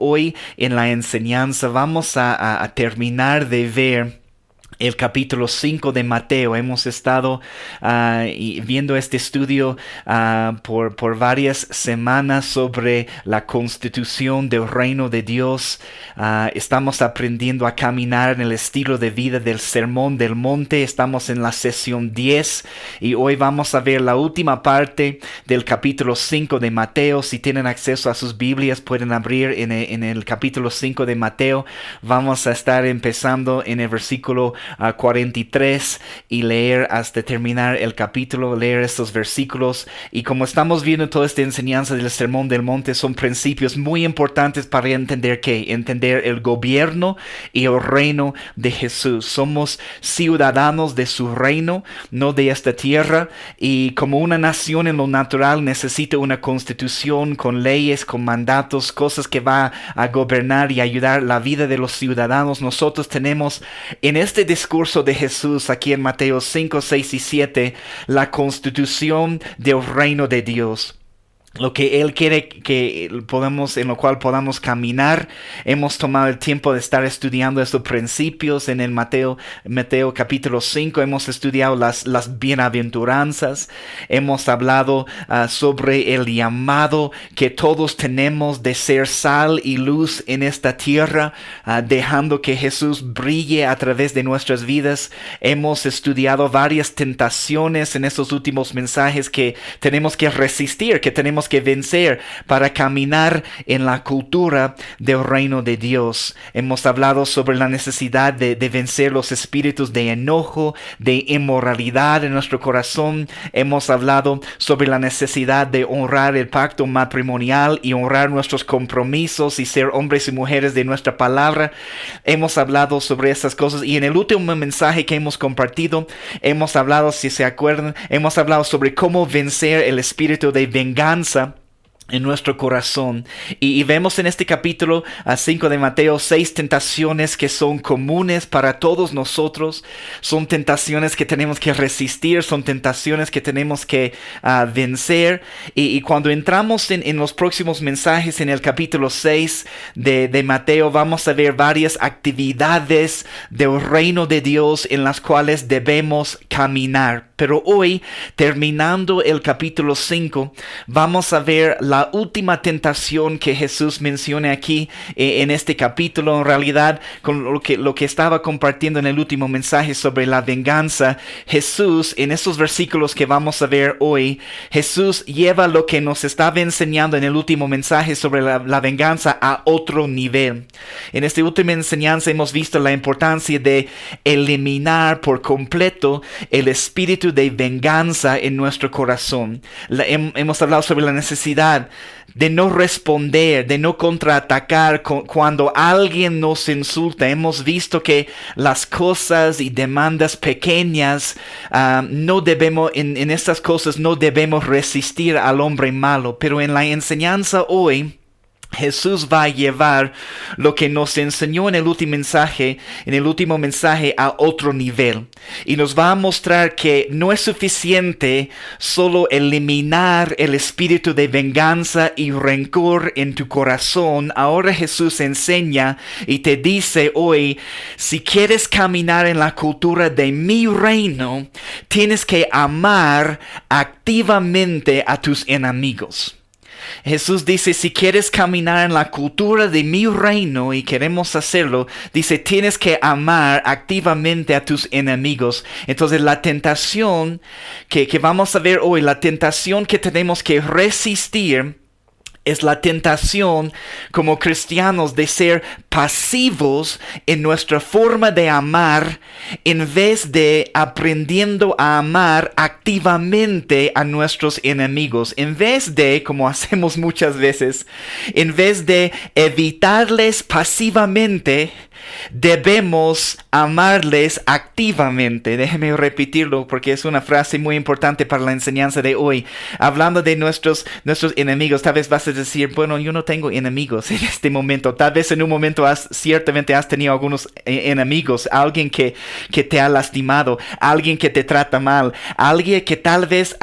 hoy en la enseñanza vamos a terminar de ver el capítulo 5 de Mateo. Hemos estado viendo este estudio por varias semanas sobre la constitución del reino de Dios. Estamos aprendiendo a caminar en el estilo de vida del Sermón del Monte. Estamos en la sesión 10 y hoy vamos a ver la última parte del capítulo 5 de Mateo. Si tienen acceso a sus Biblias, pueden abrir en el capítulo 5 de Mateo. Vamos a estar empezando en el versículo 43 y leer hasta terminar el capítulo, leer estos versículos. Y como estamos viendo toda esta enseñanza del Sermón del Monte, son principios muy importantes para entender entender el gobierno y el reino de Jesús. Somos ciudadanos de su reino, no de esta tierra, y como una nación en lo natural necesita una constitución con leyes, con mandatos, cosas que va a gobernar y ayudar la vida de los ciudadanos. Nosotros tenemos en este discurso de Jesús aquí en Mateo 5, 6 y 7 la constitución del reino de Dios. Lo que Él quiere en lo cual podamos caminar. Hemos tomado el tiempo de estar estudiando estos principios en el Mateo capítulo 5. Hemos estudiado las bienaventuranzas. Hemos hablado sobre el llamado que todos tenemos de ser sal y luz en esta tierra, dejando que Jesús brille a través de nuestras vidas. Hemos estudiado varias tentaciones en estos últimos mensajes que tenemos que resistir, que tenemos que vencer para caminar en la cultura del reino de Dios. Hemos hablado sobre la necesidad de vencer los espíritus de enojo, de inmoralidad en nuestro corazón. Hemos hablado sobre la necesidad de honrar el pacto matrimonial y honrar nuestros compromisos y ser hombres y mujeres de nuestra palabra. Hemos hablado sobre esas cosas, y en el último mensaje que hemos compartido hemos hablado, si se acuerdan, hemos hablado sobre cómo vencer el espíritu de venganza en nuestro corazón. Y vemos en este capítulo 5 de Mateo 6 tentaciones que son comunes para todos nosotros. Son tentaciones que tenemos que resistir, son tentaciones que tenemos que vencer. Y cuando entramos en los próximos mensajes en el capítulo 6 de Mateo, vamos a ver varias actividades del reino de Dios en las cuales debemos caminar. Pero hoy, terminando el capítulo 5, vamos a ver la última tentación que Jesús menciona aquí en este capítulo. En realidad, con lo que estaba compartiendo en el último mensaje sobre la venganza, Jesús, en esos versículos que vamos a ver hoy, Jesús lleva lo que nos estaba enseñando en el último mensaje sobre la venganza a otro nivel. En esta última enseñanza hemos visto la importancia de eliminar por completo el espíritu de venganza en nuestro corazón. Hemos hablado sobre la necesidad de no responder, de no contraatacar cuando alguien nos insulta. Hemos visto que las cosas y demandas pequeñas, no debemos, en estas cosas no debemos resistir al hombre malo. Pero en la enseñanza hoy, Jesús va a llevar lo que nos enseñó en el último mensaje a otro nivel. Y nos va a mostrar que no es suficiente solo eliminar el espíritu de venganza y rencor en tu corazón. Ahora Jesús enseña y te dice hoy, si quieres caminar en la cultura de mi reino, tienes que amar activamente a tus enemigos. Jesús dice, si quieres caminar en la cultura de mi reino, y queremos hacerlo, dice, tienes que amar activamente a tus enemigos. Entonces la tentación que vamos a ver hoy, la tentación que tenemos que resistir, es la tentación como cristianos de ser pasivos en nuestra forma de amar, en vez de aprendiendo a amar activamente a nuestros enemigos. En vez de, como hacemos muchas veces, en vez de evitarles pasivamente, debemos amarles activamente. Déjeme repetirlo porque es una frase muy importante para la enseñanza de hoy. Hablando de nuestros enemigos, tal vez vas a puedes decir, bueno, yo no tengo enemigos en este momento. Tal vez en un momento ciertamente has tenido algunos enemigos, alguien que te ha lastimado, alguien que te trata mal, alguien que tal vez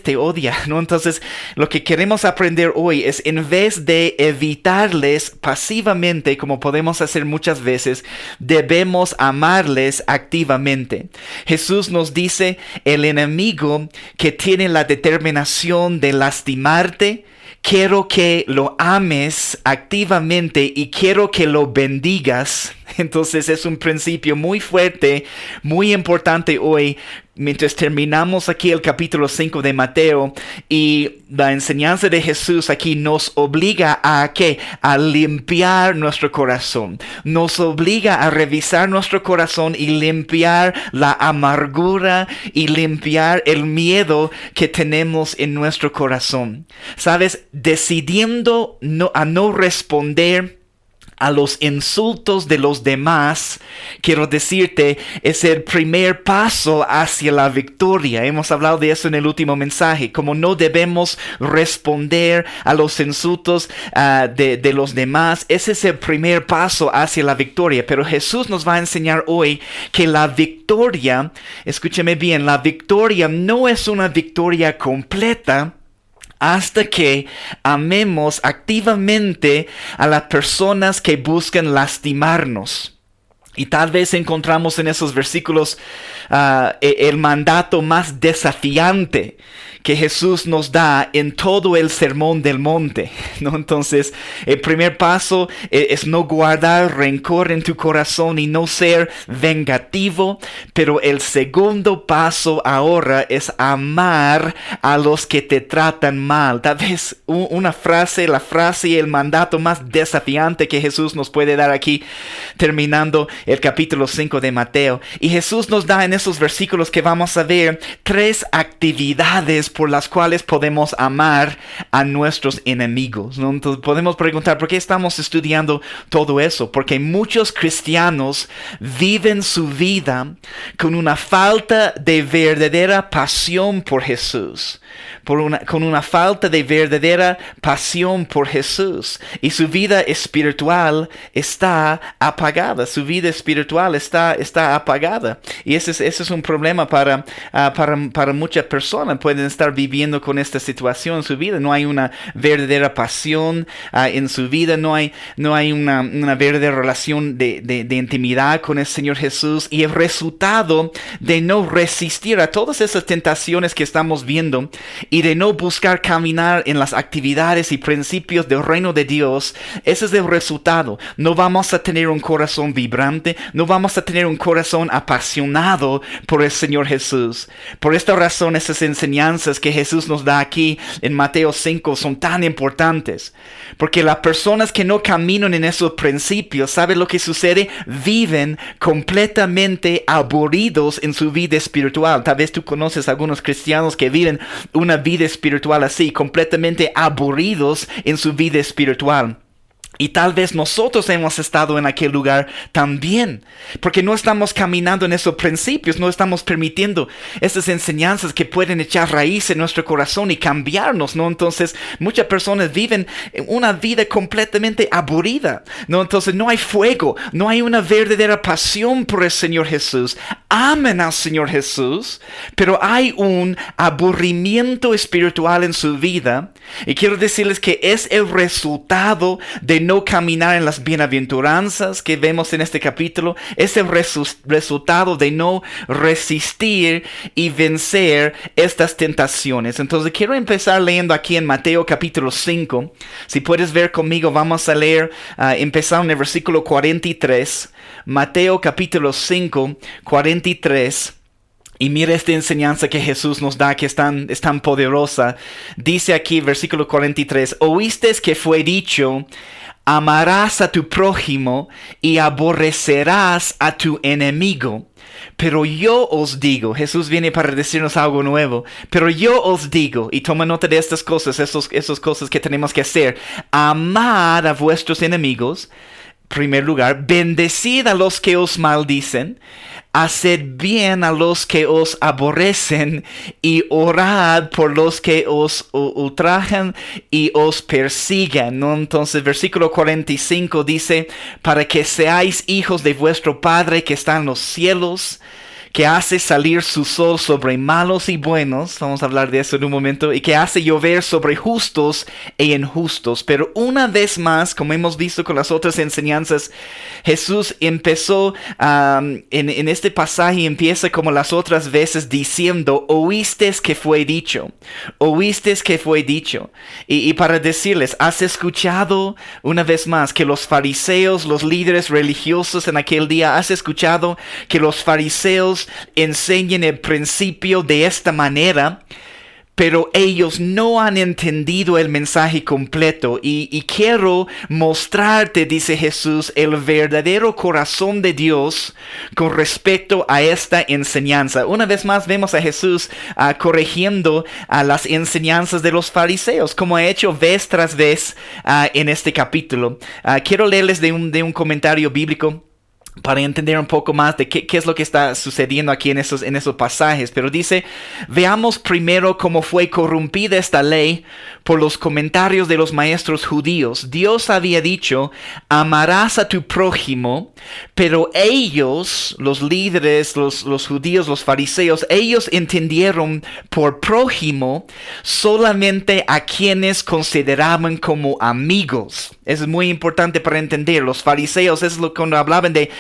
te odia, ¿no? Entonces, lo que queremos aprender hoy es, en vez de evitarles pasivamente, como podemos hacer muchas veces, debemos amarles activamente. Jesús nos dice, el enemigo que tiene la determinación de lastimarte, quiero que lo ames activamente y quiero que lo bendigas. Entonces es un principio muy fuerte, muy importante hoy, mientras terminamos aquí el capítulo 5 de Mateo, y la enseñanza de Jesús aquí nos obliga a ¿qué? A limpiar nuestro corazón. Nos obliga a revisar nuestro corazón y limpiar la amargura y limpiar el miedo que tenemos en nuestro corazón. ¿Sabes? Decidiendo a no responder a los insultos de los demás, quiero decirte, es el primer paso hacia la victoria. Hemos hablado de eso en el último mensaje, como no debemos responder a los insultos de los demás. Ese es el primer paso hacia la victoria. Pero Jesús nos va a enseñar hoy que la victoria, escúcheme bien, la victoria no es una victoria completa hasta que amemos activamente a las personas que buscan lastimarnos. Y tal vez encontramos en esos versículos el mandato más desafiante que Jesús nos da en todo el Sermón del Monte, ¿no? Entonces, el primer paso es no guardar rencor en tu corazón y no ser vengativo, pero el segundo paso ahora es amar a los que te tratan mal. Tal vez la frase y el mandato más desafiante que Jesús nos puede dar aquí, terminando el capítulo 5 de Mateo. Y Jesús nos da en esos versículos que vamos a ver 3 actividades por las cuales podemos amar a nuestros enemigos, ¿no? Entonces podemos preguntar, ¿por qué estamos estudiando todo eso? Porque muchos cristianos viven su vida con una falta de verdadera pasión por Jesús, con una falta de verdadera pasión por Jesús, y su vida espiritual está apagada. Su vida espiritual está apagada, y ese es un problema para muchas personas. Pueden estar viviendo con esta situación en su vida. No hay una verdadera pasión en su vida, no hay una verdadera relación de intimidad con el Señor Jesús, y el resultado de no resistir a todas esas tentaciones que estamos viendo y de no buscar caminar en las actividades y principios del reino de Dios, ese es el resultado. No vamos a tener un corazón vibrante, no vamos a tener un corazón apasionado por el Señor Jesús. Por esta razón, esas enseñanzas que Jesús nos da aquí en Mateo 5 son tan importantes, porque las personas que no caminan en esos principios, ¿saben lo que sucede? Viven completamente aburridos en su vida espiritual. Tal vez tú conoces a algunos cristianos que viven una vida espiritual así, completamente aburridos en su vida espiritual. Y tal vez nosotros hemos estado en aquel lugar también, porque no estamos caminando en esos principios, no estamos permitiendo esas enseñanzas que pueden echar raíz en nuestro corazón y cambiarnos, ¿no? Entonces, muchas personas viven una vida completamente aburrida, ¿no? Entonces, no hay fuego, no hay una verdadera pasión por el Señor Jesús. Aman al Señor Jesús, pero hay un aburrimiento espiritual en su vida. Y quiero decirles que es el resultado de no caminar en las bienaventuranzas que vemos en este capítulo. Es el resultado de no resistir y vencer estas tentaciones. Entonces quiero empezar leyendo aquí en Mateo capítulo 5. Si puedes ver conmigo, vamos a leer, empezar en el versículo 43. Mateo capítulo 5, 43. Y mira esta enseñanza que Jesús nos da, que es tan poderosa. Dice aquí, versículo 43, oísteis que fue dicho, amarás a tu prójimo y aborrecerás a tu enemigo. Pero yo os digo, Jesús viene para decirnos algo nuevo, pero yo os digo, y toma nota de estas cosas, esas cosas que tenemos que hacer, amad a vuestros enemigos, primer lugar, bendecid a los que os maldicen, haced bien a los que os aborrecen y orad por los que os ultrajan y os persigan, ¿no? Entonces, versículo 45 dice, para que seáis hijos de vuestro Padre que está en los cielos, que hace salir su sol sobre malos y buenos, vamos a hablar de eso en un momento, y que hace llover sobre justos e injustos. Pero una vez más, como hemos visto con las otras enseñanzas, Jesús empezó en este pasaje, empieza como las otras veces diciendo, oísteis que fue dicho, oísteis que fue dicho. Y para decirles, has escuchado una vez más que los fariseos, los líderes religiosos en aquel día, has escuchado que los fariseos enseñen el principio de esta manera, pero ellos no han entendido el mensaje completo y quiero mostrarte, dice Jesús, el verdadero corazón de Dios con respecto a esta enseñanza. Una vez más vemos a Jesús corrigiendo las enseñanzas de los fariseos, como ha hecho vez tras vez en este capítulo. Quiero leerles de un comentario bíblico para entender un poco más de qué es lo que está sucediendo aquí en esos pasajes. Pero dice, veamos primero cómo fue corrompida esta ley por los comentarios de los maestros judíos. Dios había dicho, amarás a tu prójimo, pero ellos, los líderes, los judíos, los fariseos, ellos entendieron por prójimo solamente a quienes consideraban como amigos. Eso es muy importante para entender. Los fariseos, es lo cuando hablaban de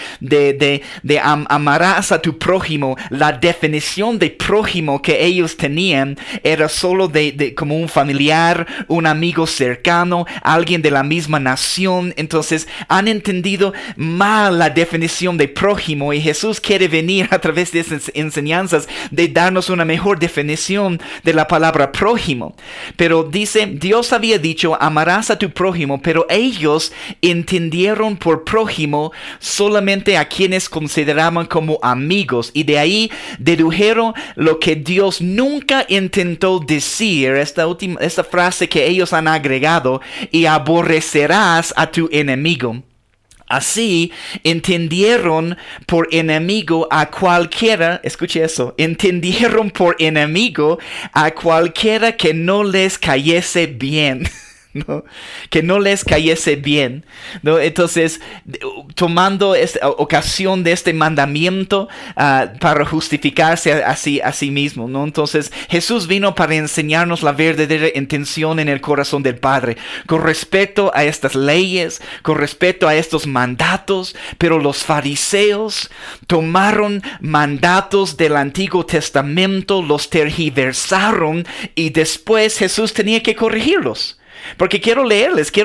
amarás a tu prójimo, la definición de prójimo que ellos tenían era solo como un familiar, un amigo cercano, alguien de la misma nación. Entonces han entendido mal la definición de prójimo y Jesús quiere venir a través de esas enseñanzas de darnos una mejor definición de la palabra prójimo. Pero dice, Dios había dicho, amarás a tu prójimo, pero ellos entendieron por prójimo solamente a quienes consideraban como amigos, y de ahí dedujeron lo que Dios nunca intentó decir, esta frase que ellos han agregado, y aborrecerás a tu enemigo. Así entendieron por enemigo a cualquiera, escuche eso, entendieron por enemigo a cualquiera que no les cayese bien. ¿No? Que no les cayese bien, ¿no? Entonces, tomando esta ocasión de este mandamiento para justificarse a sí mismo, ¿no? Entonces, Jesús vino para enseñarnos la verdadera intención en el corazón del Padre con respecto a estas leyes, con respecto a estos mandatos. Pero los fariseos tomaron mandatos del Antiguo Testamento, los tergiversaron y después Jesús tenía que corregirlos. Porque quiero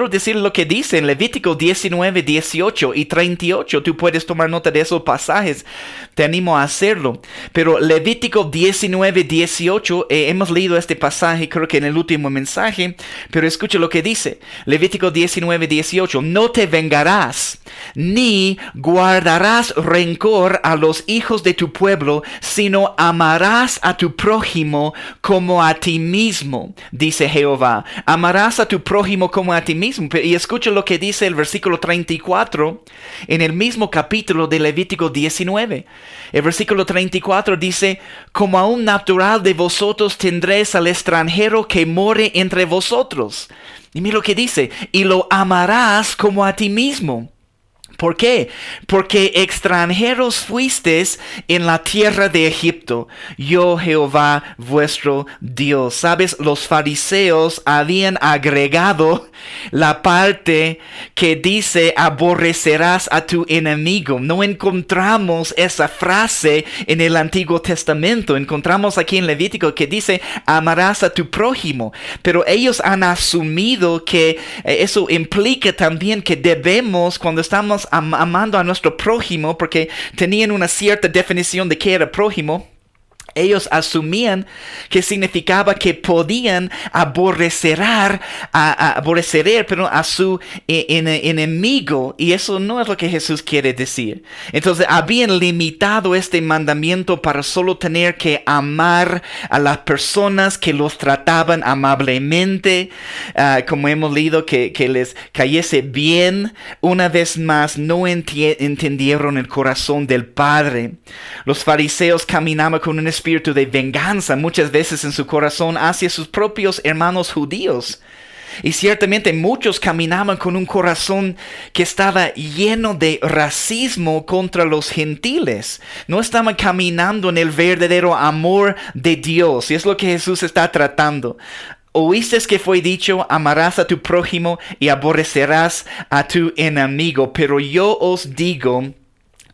decir lo que dice en Levítico 19, 18 y 38. Tú puedes tomar nota de esos pasajes. Te animo a hacerlo. Pero Levítico 19, 18, hemos leído este pasaje creo que en el último mensaje. Pero escucha lo que dice. Levítico 19, 18. No te vengarás, ni guardarás rencor a los hijos de tu pueblo, sino amarás a tu prójimo como a ti mismo, dice Jehová. Amarás a tu prójimo como a ti mismo. Y escucha lo que dice el versículo 34 en el mismo capítulo de Levítico 19. El versículo 34 dice, como a un natural de vosotros tendréis al extranjero que more entre vosotros. Y mira lo que dice, y lo amarás como a ti mismo. ¿Por qué? Porque extranjeros fuisteis en la tierra de Egipto, yo Jehová vuestro Dios. ¿Sabes? Los fariseos habían agregado la parte que dice aborrecerás a tu enemigo. No encontramos esa frase en el Antiguo Testamento. Encontramos aquí en Levítico que dice amarás a tu prójimo. Pero ellos han asumido que eso implica también que debemos, cuando estamos amando a nuestro prójimo, porque tenían una cierta definición de qué era prójimo, Ellos asumían que significaba que podían aborrecer a su enemigo, y eso no es lo que Jesús quiere decir. Entonces habían limitado este mandamiento para solo tener que amar a las personas que los trataban amablemente, como hemos leído, que les cayese bien. Una vez más, no entendieron el corazón del Padre. Los fariseos caminaban con un espíritu de venganza muchas veces en su corazón hacia sus propios hermanos judíos. Y ciertamente muchos caminaban con un corazón que estaba lleno de racismo contra los gentiles. No estaban caminando en el verdadero amor de Dios. Y es lo que Jesús está tratando. Oíste que fue dicho: amarás a tu prójimo y aborrecerás a tu enemigo. Pero yo os digo: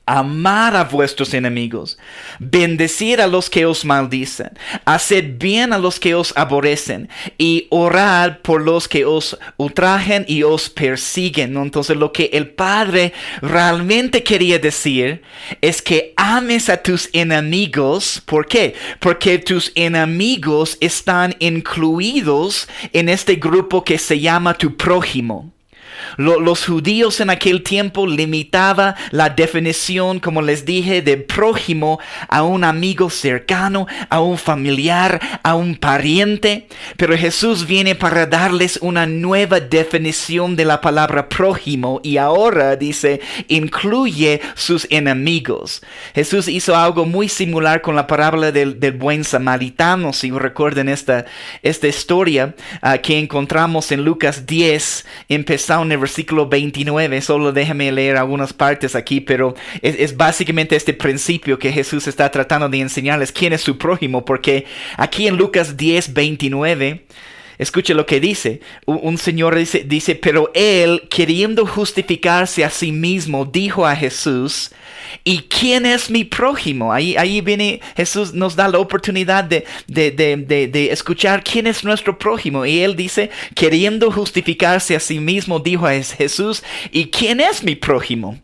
amad a vuestros enemigos, bendecid a los que os maldicen, haced bien a los que os aborrecen y orad por los que os ultrajen y os persiguen, ¿no? Entonces lo que el Padre realmente quería decir es que ames a tus enemigos. ¿Por qué? Porque tus enemigos están incluidos en este grupo que se llama tu prójimo. Los judíos en aquel tiempo limitaban la definición, como les dije, de prójimo a un amigo cercano, a un familiar, a un pariente. Pero Jesús viene para darles una nueva definición de la palabra prójimo, y ahora dice, incluye sus enemigos. Jesús hizo algo muy similar con la parábola del buen samaritano. Si recuerdan esta historia que encontramos en Lucas 10, empezando en el versículo 29, solo déjame leer algunas partes aquí, pero es básicamente este principio que Jesús está tratando de enseñarles quién es su prójimo, porque aquí en Lucas 10, 29, escuche lo que dice. Un señor dice, pero él, queriendo justificarse a sí mismo, dijo a Jesús: ¿y quién es mi prójimo? Ahí viene Jesús, nos da la oportunidad de escuchar quién es nuestro prójimo. Y él dice, queriendo justificarse a sí mismo, dijo a Jesús: ¿y quién es mi prójimo?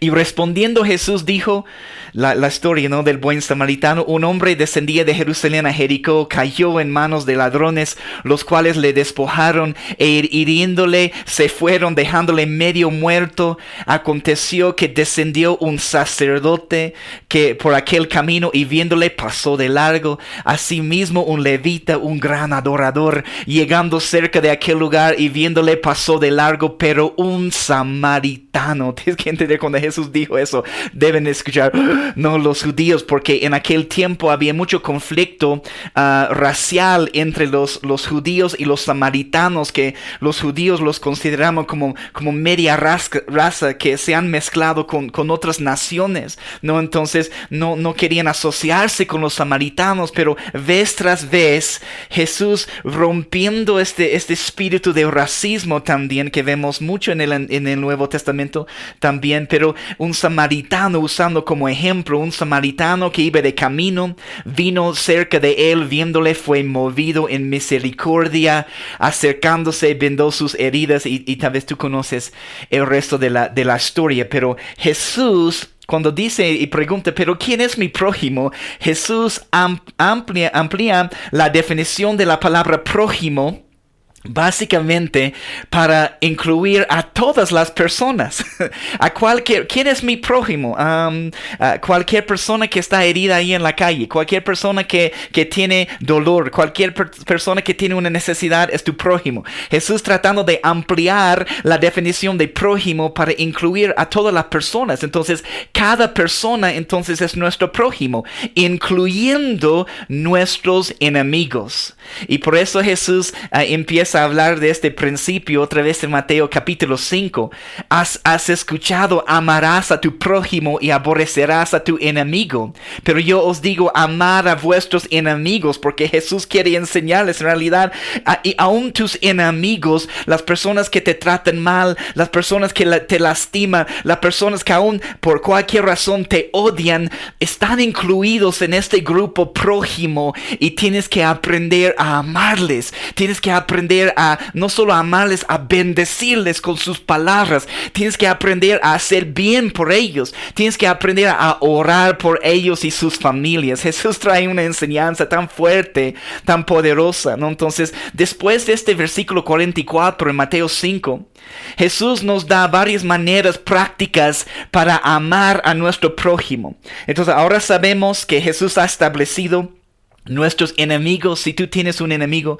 Y respondiendo Jesús dijo, la historia, ¿no?, del buen samaritano: un hombre descendía de Jerusalén a Jericó, cayó en manos de ladrones, los cuales le despojaron e hiriéndole se fueron, dejándole medio muerto. Aconteció que descendió un sacerdote que por aquel camino, y viéndole pasó de largo. Asimismo un levita, un gran adorador, llegando cerca de aquel lugar y viéndole pasó de largo. Pero un samaritano, tienes que entender, cuando Jesús dijo eso, deben escuchar, no los judíos, porque en aquel tiempo había mucho conflicto racial entre los judíos y los samaritanos, que los judíos los consideraban como media raza que se han mezclado con otras naciones, ¿no? Entonces no querían asociarse con los samaritanos, pero vez tras vez Jesús rompiendo este espíritu de racismo también, que vemos mucho en el Nuevo Testamento también. Pero un samaritano, usando como ejemplo, un samaritano que iba de camino, vino cerca de él, viéndole fue movido en misericordia, acercándose, vendó sus heridas, y tal vez tú conoces el resto de la historia. Pero Jesús, cuando dice y pregunta, ¿pero quién es mi prójimo?, Jesús amplía la definición de la palabra prójimo, básicamente para incluir a todas las personas. ¿Quién es mi prójimo? Cualquier persona que está herida ahí en la calle, cualquier persona que tiene dolor, cualquier persona que tiene una necesidad es tu prójimo. Jesús tratando de ampliar la definición de prójimo para incluir a todas las personas. Entonces, cada persona entonces es nuestro prójimo, incluyendo nuestros enemigos. Y por eso Jesús empieza a hablar de este principio otra vez en Mateo capítulo 5. Has escuchado, amarás a tu prójimo y aborrecerás a tu enemigo. Pero yo os digo, amad a vuestros enemigos, porque Jesús quiere enseñarles en realidad, y aún tus enemigos, las personas que te tratan mal, las personas que te lastiman, las personas que aún por cualquier razón te odian, están incluidos en este grupo prójimo, y tienes que aprender a amarles. Tienes que aprender aprender a no solo amarles, a bendecirles con sus palabras. Tienes que aprender a hacer bien por ellos. Tienes que aprender a orar por ellos y sus familias. Jesús trae una enseñanza tan fuerte, tan poderosa, ¿no? Entonces, después de este versículo 44 en Mateo 5, Jesús nos da varias maneras prácticas para amar a nuestro prójimo. Entonces, ahora sabemos que Jesús ha establecido nuestros enemigos. Si tú tienes un enemigo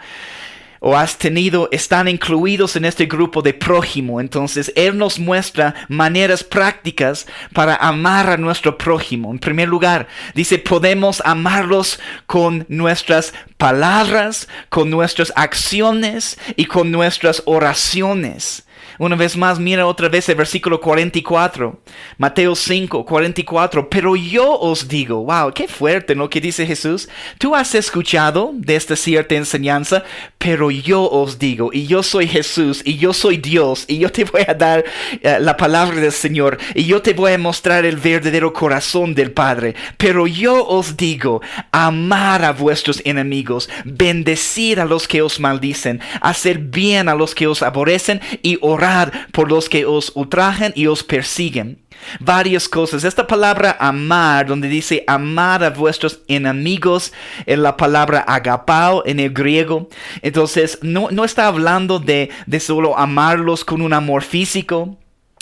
o has tenido, están incluidos en este grupo de prójimo. Entonces, Él nos muestra maneras prácticas para amar a nuestro prójimo. En primer lugar, dice, podemos amarlos con nuestras palabras, con nuestras acciones y con nuestras oraciones. Una vez más, mira otra vez el versículo 44, Mateo 5, 44. Pero yo os digo, wow, qué fuerte, ¿no? Que dice Jesús. Tú has escuchado de esta cierta enseñanza, pero yo os digo, y yo soy Jesús, y yo soy Dios, y yo te voy a dar la palabra del Señor, y yo te voy a mostrar el verdadero corazón del Padre. Pero yo os digo, amar a vuestros enemigos, bendecir a los que os maldicen, hacer bien a los que os aborrecen, y orar por los que os ultrajan y os persiguen. Varias cosas. Esta palabra amar, donde dice amar a vuestros enemigos, es la palabra agapao en el griego. Entonces, no está hablando de solo amarlos con un amor físico.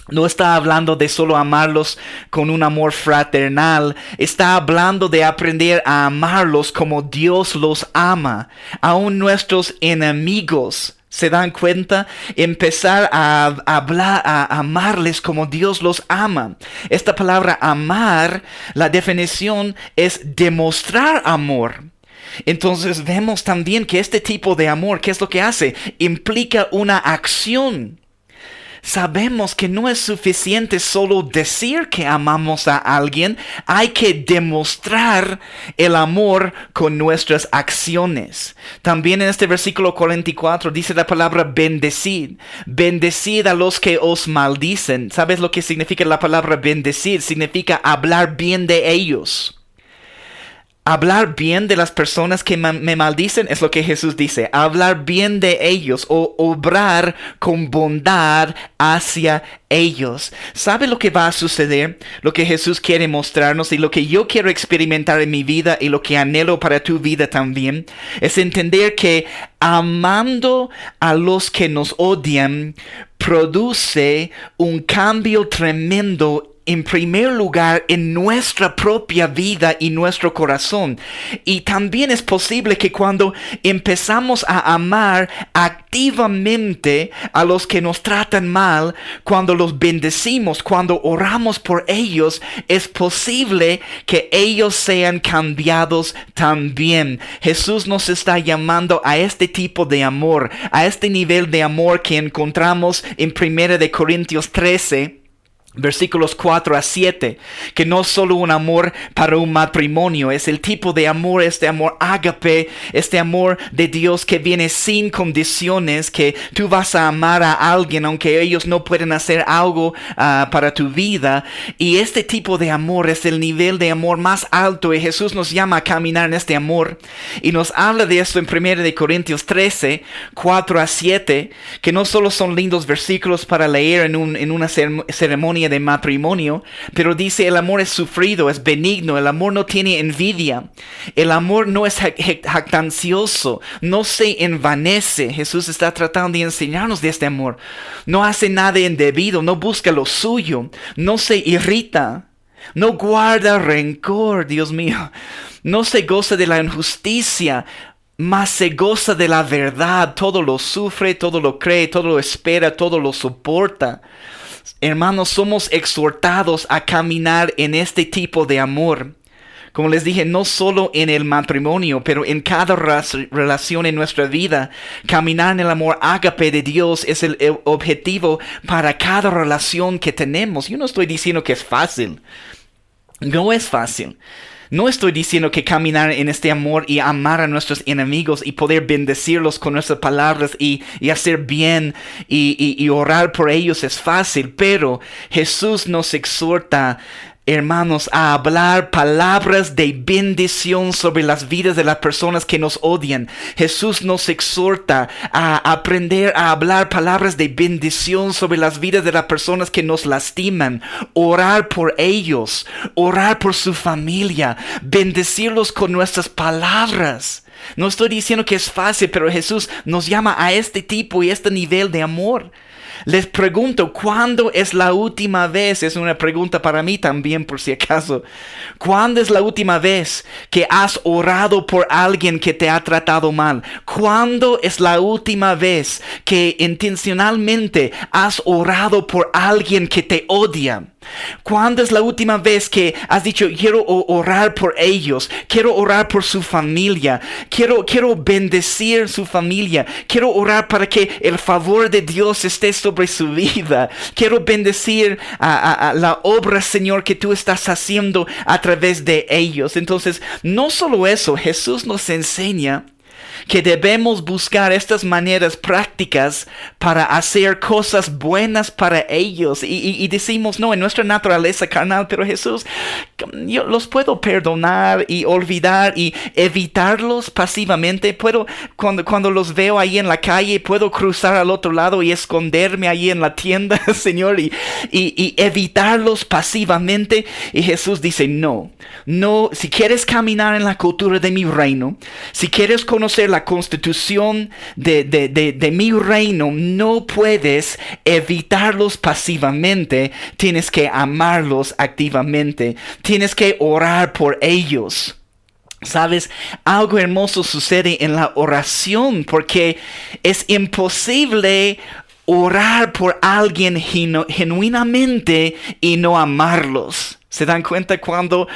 No está hablando de solo amarlos con un amor fraternal. Está hablando de aprender a amarlos como Dios los ama. Aún nuestros enemigos. ¿Se dan cuenta? Empezar a hablar, a amarles como Dios los ama. Esta palabra amar, la definición es demostrar amor. Entonces vemos también que este tipo de amor, ¿qué es lo que hace? Implica una acción. Sabemos que no es suficiente solo decir que amamos a alguien. Hay que demostrar el amor con nuestras acciones. También en este versículo 44 dice la palabra bendecid. Bendecid a los que os maldicen. ¿Sabes lo que significa la palabra bendecir? Significa hablar bien de ellos. Hablar bien de las personas que me maldicen es lo que Jesús dice. Hablar bien de ellos o obrar con bondad hacia ellos. ¿Sabe lo que va a suceder? Lo que Jesús quiere mostrarnos y lo que yo quiero experimentar en mi vida y lo que anhelo para tu vida también es entender que amando a los que nos odian produce un cambio tremendo en primer lugar en nuestra propia vida y nuestro corazón. Y también es posible que cuando empezamos a amar activamente a los que nos tratan mal, cuando los bendecimos, cuando oramos por ellos, es posible que ellos sean cambiados también. Jesús nos está llamando a este tipo de amor, a este nivel de amor que encontramos en 1 de Corintios 13. Versículos 4 a 7, que no es solo un amor para un matrimonio, es el tipo de amor, este amor ágape, este amor de Dios que viene sin condiciones, que tú vas a amar a alguien aunque ellos no pueden hacer algo para tu vida. Y este tipo de amor es el nivel de amor más alto y Jesús nos llama a caminar en este amor. Y nos habla de esto en 1 de Corintios 13, 4 a 7, que no solo son lindos versículos para leer en una ceremonia de matrimonio, pero dice el amor es sufrido, es benigno, el amor no tiene envidia, el amor no es jactancioso, no se envanece. Jesús está tratando de enseñarnos de este amor. No hace nada indebido, no busca lo suyo, no se irrita, no guarda rencor, Dios mío, no se goza de la injusticia, mas se goza de la verdad. Todo lo sufre, todo lo cree, todo lo espera, todo lo soporta. Hermanos, somos exhortados a caminar en este tipo de amor. Como les dije, no solo en el matrimonio, pero en cada relación en nuestra vida. Caminar en el amor ágape de Dios es el objetivo para cada relación que tenemos. Yo no estoy diciendo que es fácil. No es fácil. No estoy diciendo que caminar en este amor y amar a nuestros enemigos y poder bendecirlos con nuestras palabras y hacer bien y orar por ellos es fácil, pero Jesús nos exhorta hermanos, a hablar palabras de bendición sobre las vidas de las personas que nos odian. Jesús nos exhorta a aprender a hablar palabras de bendición sobre las vidas de las personas que nos lastiman, orar por ellos, orar por su familia, bendecirlos con nuestras palabras. No estoy diciendo que es fácil, pero Jesús nos llama a este tipo y este nivel de amor. Les pregunto, ¿cuándo es la última vez? Es una pregunta para mí también, por si acaso. ¿Cuándo es la última vez que has orado por alguien que te ha tratado mal? ¿Cuándo es la última vez que intencionalmente has orado por alguien que te odia? ¿Cuándo es la última vez que has dicho, quiero orar por ellos, quiero orar por su familia, quiero bendecir su familia, quiero orar para que el favor de Dios esté sobre su vida, quiero bendecir a la obra, Señor, que tú estás haciendo a través de ellos? Entonces, no solo eso, Jesús nos enseña que debemos buscar estas maneras prácticas para hacer cosas buenas para ellos. Y decimos, no, en nuestra naturaleza carnal, pero Jesús, yo los puedo perdonar y olvidar y evitarlos pasivamente. Puedo, cuando los veo ahí en la calle, puedo cruzar al otro lado y esconderme ahí en la tienda, Señor, y evitarlos pasivamente. Y Jesús dice, no, si quieres caminar en la cultura de mi reino, si quieres conocer la constitución de mi reino, no puedes evitarlos pasivamente. Tienes que amarlos activamente. Tienes que orar por ellos. ¿Sabes? Algo hermoso sucede en la oración, porque es imposible orar por alguien genuinamente y no amarlos. ¿Se dan cuenta? Cuando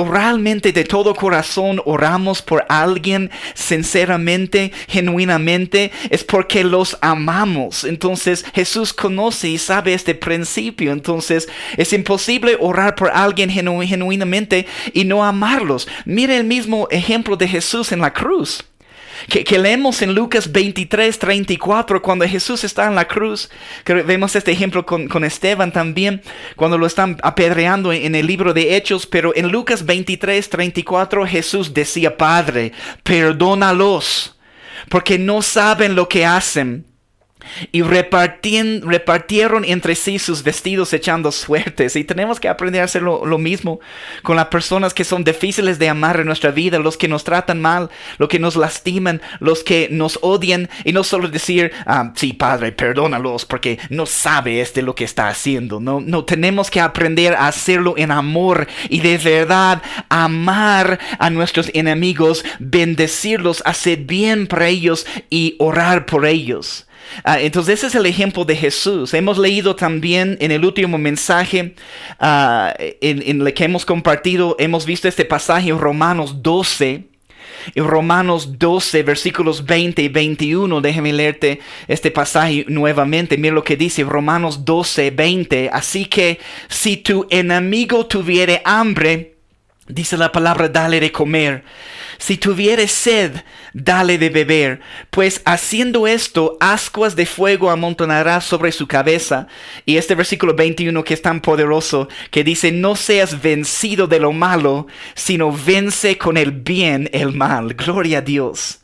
realmente de todo corazón oramos por alguien sinceramente, genuinamente, es porque los amamos. Entonces Jesús conoce y sabe este principio. Entonces es imposible orar por alguien genuinamente y no amarlos. Mire el mismo ejemplo de Jesús en la cruz. Que leemos en Lucas 23:34, cuando Jesús está en la cruz, que vemos este ejemplo con Esteban también, cuando lo están apedreando en el libro de Hechos. Pero en Lucas 23:34 Jesús decía, Padre, perdónalos, porque no saben lo que hacen. Y repartieron entre sí sus vestidos echando suertes. Y tenemos que aprender a hacer lo mismo con las personas que son difíciles de amar en nuestra vida, los que nos tratan mal, los que nos lastiman, los que nos odian. Y no solo decir, sí, Padre, perdónalos porque no sabe lo que está haciendo. No, tenemos que aprender a hacerlo en amor y de verdad amar a nuestros enemigos, bendecirlos, hacer bien para ellos y orar por ellos. Entonces ese es el ejemplo de Jesús. Hemos leído también en el último mensaje en el que hemos compartido, hemos visto este pasaje en Romanos 12. En Romanos 12, versículos 20 y 21, déjeme leerte este pasaje nuevamente. Mira lo que dice Romanos 12, 20. Así que si tu enemigo tuviere hambre, dice la palabra, dale de comer. Si tuviere sed, dale de beber, pues haciendo esto, ascuas de fuego amontonará sobre su cabeza. Y este versículo 21 que es tan poderoso, que dice, no seas vencido de lo malo, sino vence con el bien el mal. Gloria a Dios.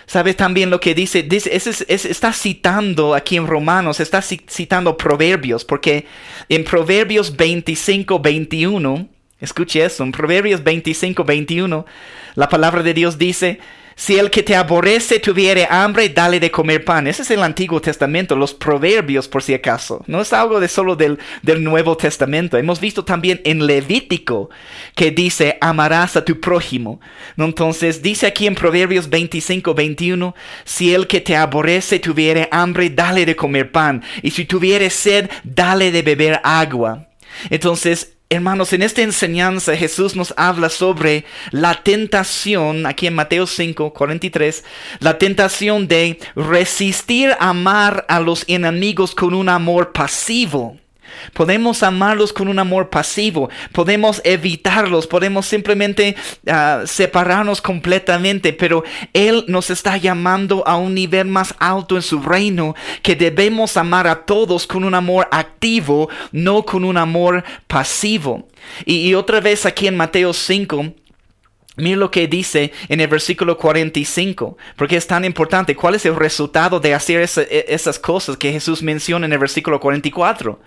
¿Sabes también lo que dice? Está citando aquí en Romanos, está citando Proverbios, porque en Proverbios 25, 21... escuche eso, en Proverbios 25, 21, la palabra de Dios dice, si el que te aborrece tuviere hambre, dale de comer pan. Ese es el Antiguo Testamento, los Proverbios por si acaso. No es algo de solo del Nuevo Testamento. Hemos visto también en Levítico que dice, amarás a tu prójimo. Entonces dice aquí en Proverbios 25, 21, si el que te aborrece tuviere hambre, dale de comer pan. Y si tuviere sed, dale de beber agua. Entonces, hermanos, en esta enseñanza Jesús nos habla sobre la tentación, aquí en Mateo 5, 43, la tentación de resistir amar a los enemigos con un amor pasivo. Podemos amarlos con un amor pasivo, podemos evitarlos, podemos simplemente separarnos completamente, pero Él nos está llamando a un nivel más alto en su reino, que debemos amar a todos con un amor activo, no con un amor pasivo. Y otra vez aquí en Mateo 5, mira lo que dice en el versículo 45, porque es tan importante. ¿Cuál es el resultado de hacer esas cosas que Jesús menciona en el versículo 44?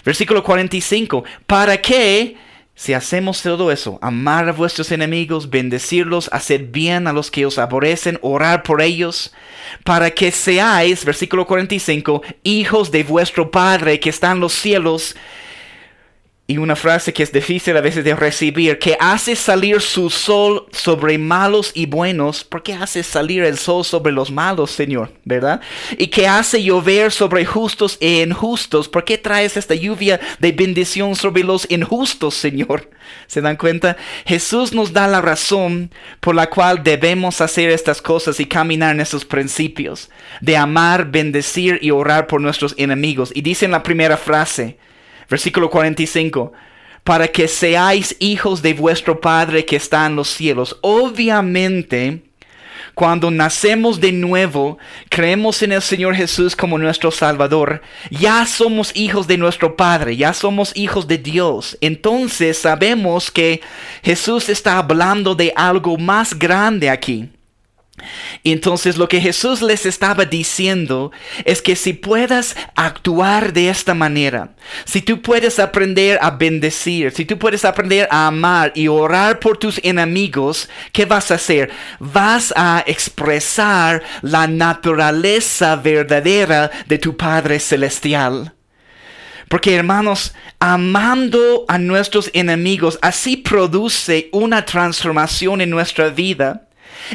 Versículo 45, ¿para qué, si hacemos todo eso, amar a vuestros enemigos, bendecirlos, hacer bien a los que os aborrecen, orar por ellos, para que seáis, versículo 45, hijos de vuestro Padre que está en los cielos? Y una frase que es difícil a veces de recibir, que hace salir su sol sobre malos y buenos. ¿Por qué hace salir el sol sobre los malos, Señor? ¿Verdad? Y que hace llover sobre justos e injustos. ¿Por qué traes esta lluvia de bendición sobre los injustos, Señor? ¿Se dan cuenta? Jesús nos da la razón por la cual debemos hacer estas cosas y caminar en estos principios. De amar, bendecir y orar por nuestros enemigos. Y dice en la primera frase, versículo 45, para que seáis hijos de vuestro Padre que está en los cielos. Obviamente, cuando nacemos de nuevo, creemos en el Señor Jesús como nuestro Salvador, ya somos hijos de nuestro Padre, ya somos hijos de Dios. Entonces sabemos que Jesús está hablando de algo más grande aquí. Entonces lo que Jesús les estaba diciendo es que si puedas actuar de esta manera, si tú puedes aprender a bendecir, si tú puedes aprender a amar y orar por tus enemigos, ¿qué vas a hacer? Vas a expresar la naturaleza verdadera de tu Padre Celestial. Porque, hermanos, amando a nuestros enemigos, así produce una transformación en nuestra vida.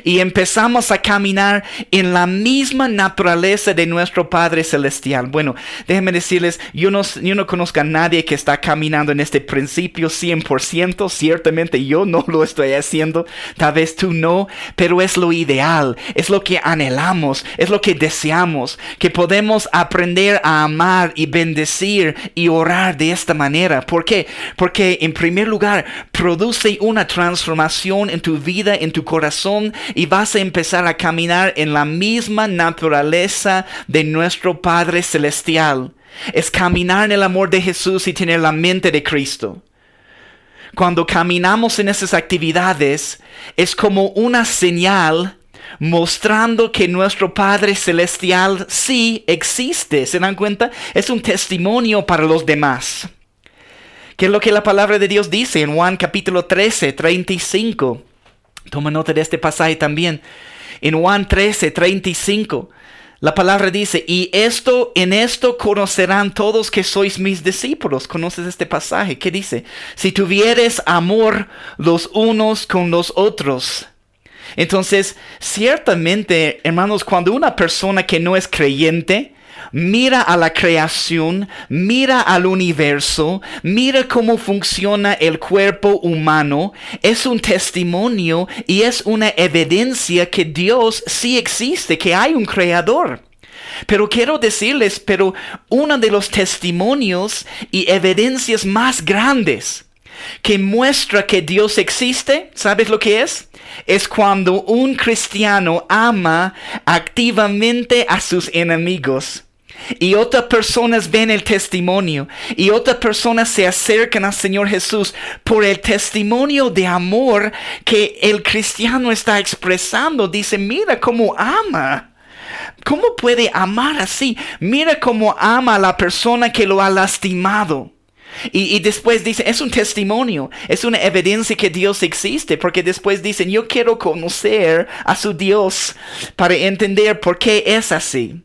Y empezamos a caminar en la misma naturaleza de nuestro Padre Celestial. Bueno, déjenme decirles, yo no conozco a nadie que está caminando en este principio 100%. Ciertamente yo no lo estoy haciendo. Tal vez tú no, pero es lo ideal. Es lo que anhelamos. Es lo que deseamos. Que podemos aprender a amar y bendecir y orar de esta manera. ¿Por qué? Porque en primer lugar, produce una transformación en tu vida, en tu corazón. Y vas a empezar a caminar en la misma naturaleza de nuestro Padre Celestial. Es caminar en el amor de Jesús y tener la mente de Cristo. Cuando caminamos en esas actividades, es como una señal mostrando que nuestro Padre Celestial sí existe. ¿Se dan cuenta? Es un testimonio para los demás. ¿Qué es lo que la palabra de Dios dice en Juan capítulo 13, 35? Toma nota de este pasaje también. En Juan 13, 35, la palabra dice, y en esto conocerán todos que sois mis discípulos. ¿Conoces este pasaje? ¿Qué dice? Si tuvieres amor los unos con los otros. Entonces, ciertamente, hermanos, cuando una persona que no es creyente mira a la creación, mira al universo, mira cómo funciona el cuerpo humano, es un testimonio y es una evidencia que Dios sí existe, que hay un creador. Pero quiero decirles, uno de los testimonios y evidencias más grandes que muestra que Dios existe, ¿sabes lo que es? Es cuando un cristiano ama activamente a sus enemigos. Y otras personas ven el testimonio. Y otras personas se acercan al Señor Jesús por el testimonio de amor que el cristiano está expresando. Dice, mira cómo ama. ¿Cómo puede amar así? Mira cómo ama a la persona que lo ha lastimado. Y después dice, es un testimonio, es una evidencia que Dios existe, porque después dicen, yo quiero conocer a su Dios para entender por qué es así.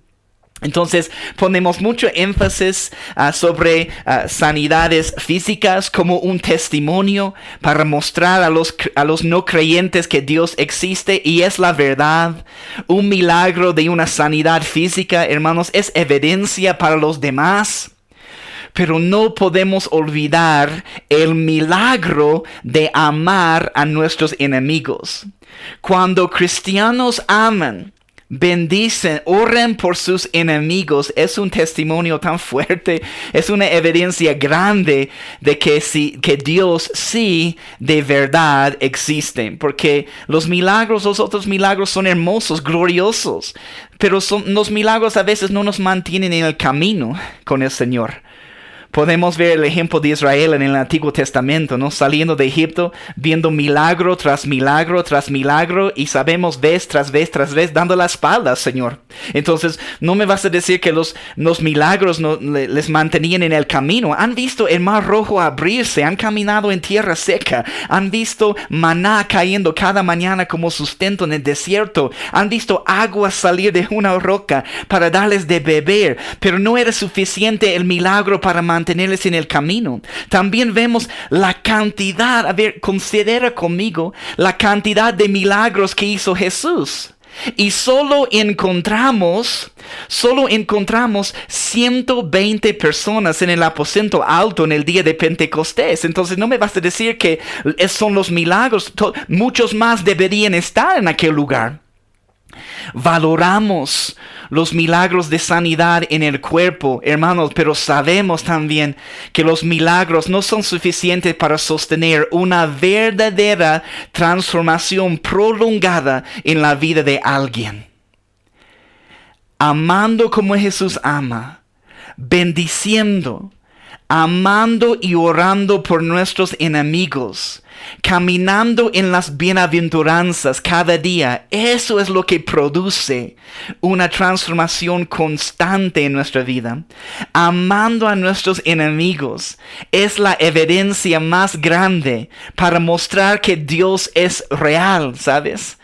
Entonces ponemos mucho énfasis sobre sanidades físicas como un testimonio para mostrar a los no creyentes que Dios existe y es la verdad. Un milagro de una sanidad física, hermanos, es evidencia para los demás. Pero no podemos olvidar el milagro de amar a nuestros enemigos. Cuando cristianos aman bendicen, oren por sus enemigos. Es un testimonio tan fuerte, es una evidencia grande de que Dios sí de verdad existe. Porque los otros milagros son hermosos, gloriosos, pero los milagros a veces no nos mantienen en el camino con el Señor. Podemos ver el ejemplo de Israel en el Antiguo Testamento, ¿no? Saliendo de Egipto, viendo milagro tras milagro tras milagro, y sabemos vez tras vez tras vez dando la espalda al Señor. Entonces, no me vas a decir que los milagros les mantenían en el camino. Han visto el Mar Rojo abrirse, han caminado en tierra seca, han visto maná cayendo cada mañana como sustento en el desierto, han visto agua salir de una roca para darles de beber, pero no era suficiente el milagro para mantenerles en el camino. También vemos la cantidad, a ver, considera conmigo la cantidad de milagros que hizo Jesús. Y solo encontramos 120 personas en el aposento alto en el día de Pentecostés. Entonces no me vas a decir que son los milagros. Muchos más deberían estar en aquel lugar. Valoramos los milagros de sanidad en el cuerpo, hermanos, pero sabemos también que los milagros no son suficientes para sostener una verdadera transformación prolongada en la vida de alguien. Amando como Jesús ama, bendiciendo, amando y orando por nuestros enemigos, caminando en las bienaventuranzas cada día. Eso es lo que produce una transformación constante en nuestra vida. Amando a nuestros enemigos es la evidencia más grande para mostrar que Dios es real, ¿sabes?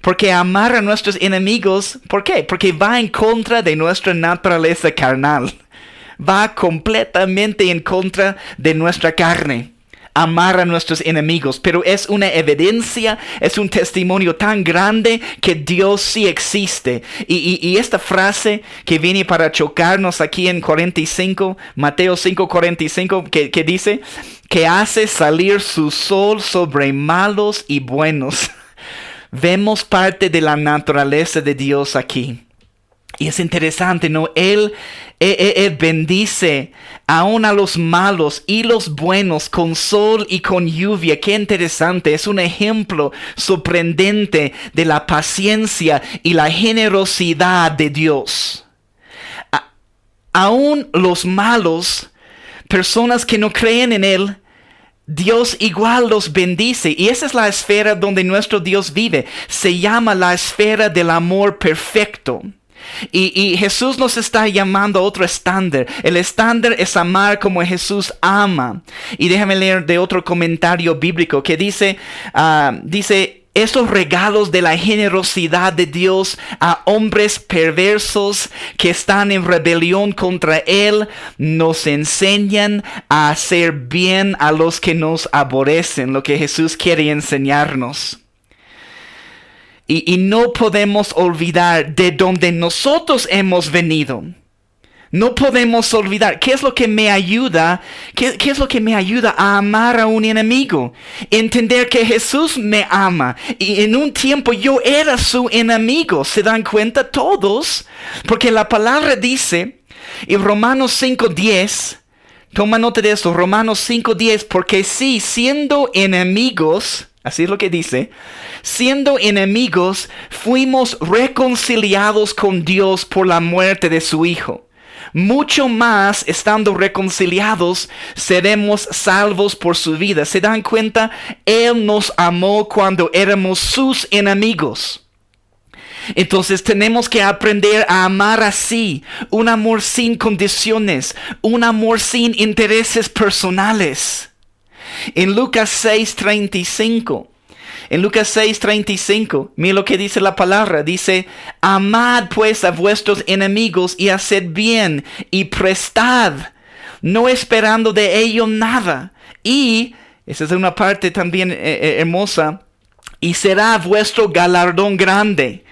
Porque amar a nuestros enemigos, ¿por qué? Porque va en contra de nuestra naturaleza carnal. Va completamente en contra de nuestra carne. Amar a nuestros enemigos, pero es una evidencia, es un testimonio tan grande que Dios sí existe. Y esta frase que viene para chocarnos aquí en 45, Mateo 5:45, que dice que hace salir su sol sobre malos y buenos. Vemos parte de la naturaleza de Dios aquí. Y es interesante, ¿no? Él bendice aún a los malos y los buenos con sol y con lluvia. Qué interesante. Es un ejemplo sorprendente de la paciencia y la generosidad de Dios. Aún los malos, personas que no creen en Él, Dios igual los bendice. Y esa es la esfera donde nuestro Dios vive. Se llama la esfera del amor perfecto. Y Jesús nos está llamando a otro estándar. El estándar es amar como Jesús ama. Y déjame leer de otro comentario bíblico que dice, estos regalos de la generosidad de Dios a hombres perversos que están en rebelión contra Él nos enseñan a hacer bien a los que nos aborrecen, lo que Jesús quiere enseñarnos. Y no podemos olvidar de donde nosotros hemos venido. No podemos olvidar. ¿Qué es lo que me ayuda? ¿Qué es lo que me ayuda a amar a un enemigo? Entender que Jesús me ama. Y en un tiempo yo era su enemigo. ¿Se dan cuenta todos? Porque la palabra dice en Romanos 5:10. Toma nota de esto. Romanos 5:10. Porque sí, siendo enemigos... Así es lo que dice. Siendo enemigos, fuimos reconciliados con Dios por la muerte de su Hijo. Mucho más, estando reconciliados, seremos salvos por su vida. ¿Se dan cuenta? Él nos amó cuando éramos sus enemigos. Entonces tenemos que aprender a amar así. Un amor sin condiciones. Un amor sin intereses personales. En Lucas 6:35, mira lo que dice la palabra. Dice, amad pues a vuestros enemigos y haced bien y prestad, no esperando de ello nada. Y, esa es una parte también hermosa, y será vuestro galardón grande.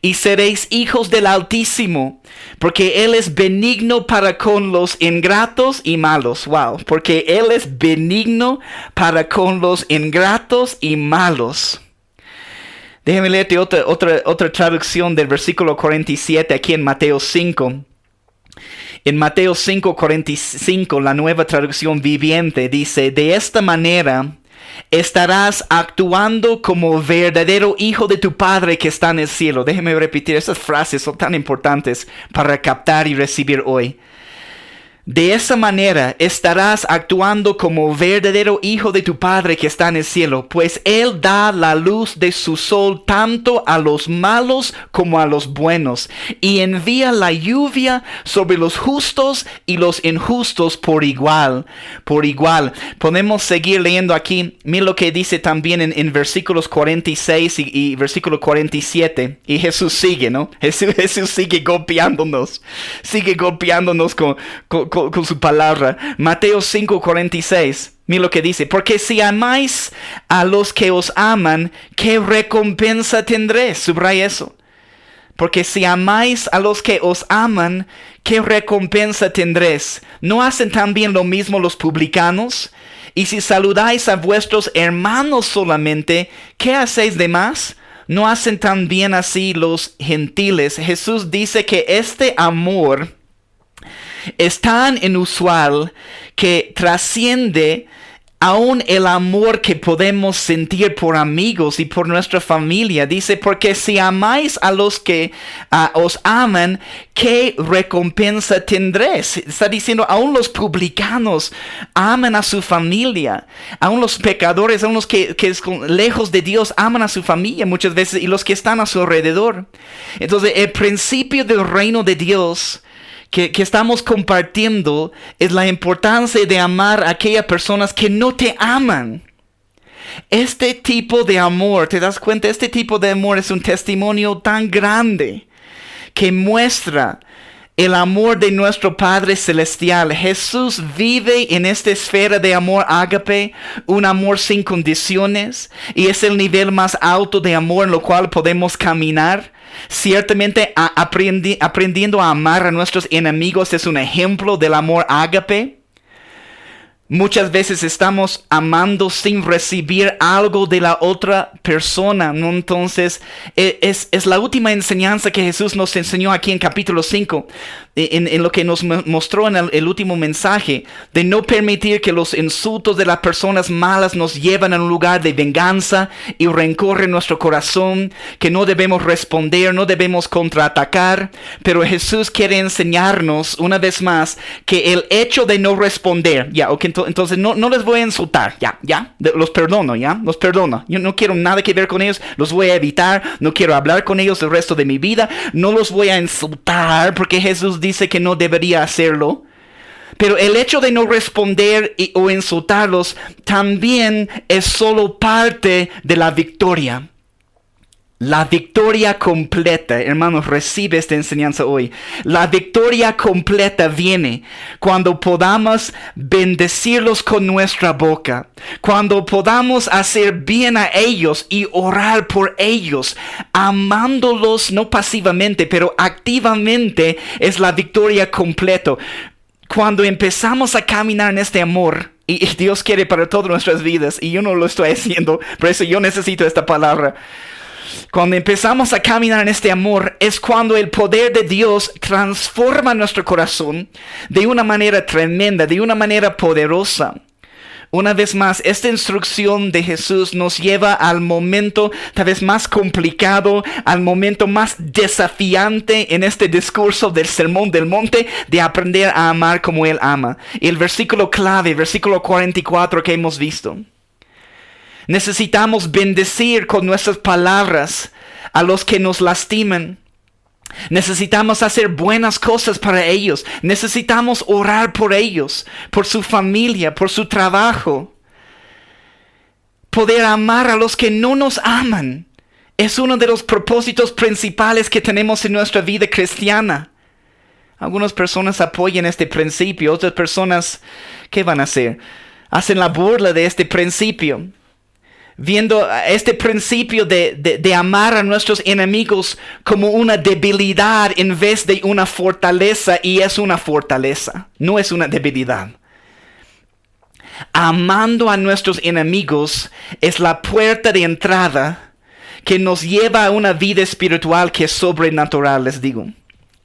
Y seréis hijos del Altísimo, porque Él es benigno para con los ingratos y malos. Wow, porque Él es benigno para con los ingratos y malos. Déjame leerte otra traducción del versículo 47 aquí en Mateo 5. En Mateo 5:45, la nueva traducción viviente dice: de esta manera estarás actuando como verdadero hijo de tu Padre que está en el cielo. Déjeme repetir, estas frases son tan importantes para captar y recibir hoy. De esa manera estarás actuando como verdadero hijo de tu Padre que está en el cielo, pues Él da la luz de su sol tanto a los malos como a los buenos, y envía la lluvia sobre los justos y los injustos por igual. Por igual. Podemos seguir leyendo aquí. Mira lo que dice también en versículos 46 y versículo 47. Y Jesús sigue, ¿no? Jesús sigue golpeándonos con su palabra. Mateo 5:46. Mira lo que dice: porque si amáis a los que os aman, ¿qué recompensa tendréis? Subraya eso. Porque si amáis a los que os aman, ¿qué recompensa tendréis? ¿No hacen también lo mismo los publicanos? Y si saludáis a vuestros hermanos solamente, ¿qué hacéis de más? ¿No hacen también así los gentiles? Jesús dice que este amor es tan inusual que trasciende aún el amor que podemos sentir por amigos y por nuestra familia. Dice: porque si amáis a los que os aman, ¿qué recompensa tendréis? Está diciendo, aún los publicanos aman a su familia. Aún los pecadores, aún los que lejos de Dios, aman a su familia muchas veces, y los que están a su alrededor. Entonces, el principio del reino de Dios que estamos compartiendo es la importancia de amar a aquellas personas que no te aman. Este tipo de amor, ¿te das cuenta? Este tipo de amor es un testimonio tan grande que muestra el amor de nuestro Padre Celestial. Jesús vive en esta esfera de amor ágape, un amor sin condiciones, y es el nivel más alto de amor en lo cual podemos caminar. Ciertamente aprendiendo a amar a nuestros enemigos es un ejemplo del amor ágape. Muchas veces estamos amando sin recibir algo de la otra persona, ¿no? Entonces, es la última enseñanza que Jesús nos enseñó aquí en capítulo 5, en lo que nos mostró en el último mensaje, de no permitir que los insultos de las personas malas nos lleven a un lugar de venganza y rencor en nuestro corazón, que no debemos responder, no debemos contraatacar. Pero Jesús quiere enseñarnos una vez más que el hecho de no responder, entonces no les voy a insultar, los perdono, los perdono. Yo no quiero nada que ver con ellos, los voy a evitar, no quiero hablar con ellos el resto de mi vida, no los voy a insultar porque Jesús dice que no debería hacerlo. Pero el hecho de no responder o insultarlos también es solo parte de la victoria. La victoria completa, hermanos, recibe esta enseñanza hoy. La victoria completa viene cuando podamos bendecirlos con nuestra boca, cuando podamos hacer bien a ellos y orar por ellos, amándolos no pasivamente, pero activamente. Es la victoria completa. Cuando empezamos a caminar en este amor, y Dios quiere para todas nuestras vidas, y yo no lo estoy haciendo, por eso yo necesito esta palabra. Cuando empezamos a caminar en este amor, es cuando el poder de Dios transforma nuestro corazón de una manera tremenda, de una manera poderosa. Una vez más, esta instrucción de Jesús nos lleva al momento tal vez más complicado, al momento más desafiante en este discurso del Sermón del Monte, de aprender a amar como Él ama. El versículo clave, versículo 44 que hemos visto. Necesitamos bendecir con nuestras palabras a los que nos lastiman. Necesitamos hacer buenas cosas para ellos. Necesitamos orar por ellos, por su familia, por su trabajo. Poder amar a los que no nos aman es uno de los propósitos principales que tenemos en nuestra vida cristiana. Algunas personas apoyan este principio, otras personas, ¿qué van a hacer? Hacen la burla de este principio. Viendo este principio de amar a nuestros enemigos como una debilidad en vez de una fortaleza, y es una fortaleza, no es una debilidad. Amando a nuestros enemigos es la puerta de entrada que nos lleva a una vida espiritual que es sobrenatural, les digo.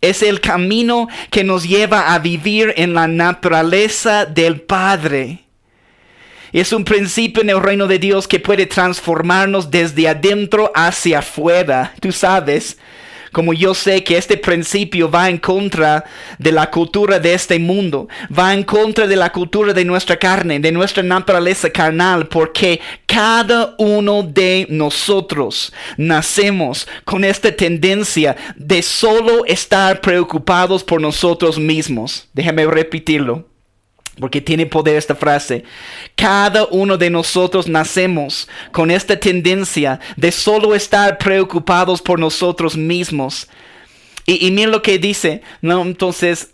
Es el camino que nos lleva a vivir en la naturaleza del Padre. Es un principio en el reino de Dios que puede transformarnos desde adentro hacia afuera. Tú sabes, como yo sé que este principio va en contra de la cultura de este mundo, va en contra de la cultura de nuestra carne, de nuestra naturaleza carnal, porque cada uno de nosotros nacemos con esta tendencia de solo estar preocupados por nosotros mismos. Déjame repetirlo, porque tiene poder esta frase. Cada uno de nosotros nacemos con esta tendencia de solo estar preocupados por nosotros mismos. Y miren lo que dice, ¿no? Entonces,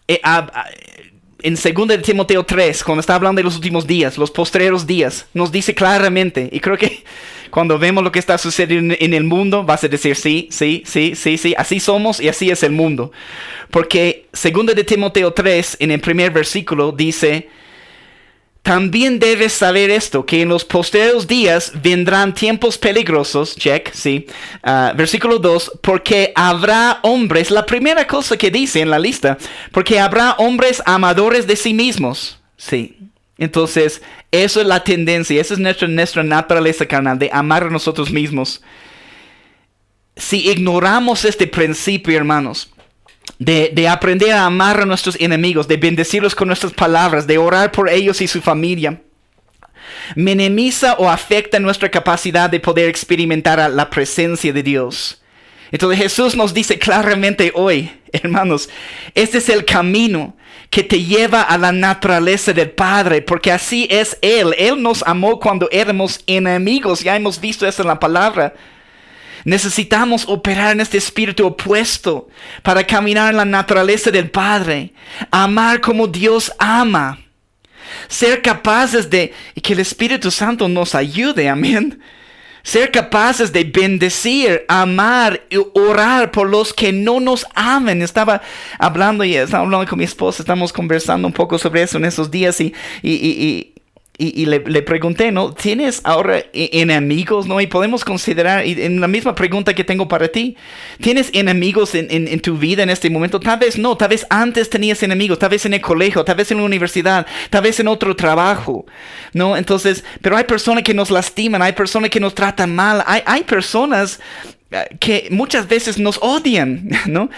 en 2 de Timoteo 3, cuando está hablando de los últimos días, los postreros días, nos dice claramente, y creo que cuando vemos lo que está sucediendo en el mundo, vas a decir sí, así somos y así es el mundo. Porque 2 de Timoteo 3, en el primer versículo, dice: también debes saber esto, que en los postreros días vendrán tiempos peligrosos, check, sí. Versículo 2, porque habrá hombres, la primera cosa que dice en la lista, porque habrá hombres amadores de sí mismos, sí. Entonces, eso es la tendencia, esa es nuestra naturaleza carnal, de amar a nosotros mismos. Si ignoramos este principio, hermanos, de aprender a amar a nuestros enemigos, de bendecirlos con nuestras palabras, de orar por ellos y su familia, minimiza o afecta nuestra capacidad de poder experimentar la presencia de Dios. Entonces Jesús nos dice claramente hoy, hermanos, este es el camino que te lleva a la naturaleza del Padre, porque así es Él. Él nos amó cuando éramos enemigos, ya hemos visto eso en la palabra. Necesitamos operar en este espíritu opuesto para caminar en la naturaleza del Padre, amar como Dios ama, ser capaces de, y que el Espíritu Santo nos ayude, amén. Ser capaces de bendecir, amar y orar por los que no nos aman. Estaba hablando con mi esposa, estamos conversando un poco sobre eso en esos días y le pregunté, ¿no? ¿Tienes ahora enemigos, no? Y podemos considerar, y en la misma pregunta que tengo para ti, ¿tienes enemigos en tu vida en este momento? Tal vez no, tal vez antes tenías enemigos, tal vez en el colegio, tal vez en la universidad, tal vez en otro trabajo, ¿no? Entonces, pero hay personas que nos lastiman, hay personas que nos tratan mal, hay personas que muchas veces nos odian, ¿no?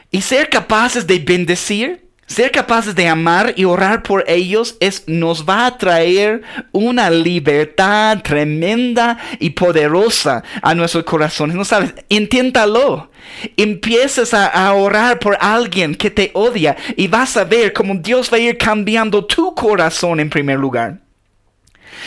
Y ser capaces de bendecir, ser capaces de amar y orar por ellos nos va a traer una libertad tremenda y poderosa a nuestros corazones. No sabes, inténtalo. Empiezas a orar por alguien que te odia y vas a ver cómo Dios va a ir cambiando tu corazón en primer lugar.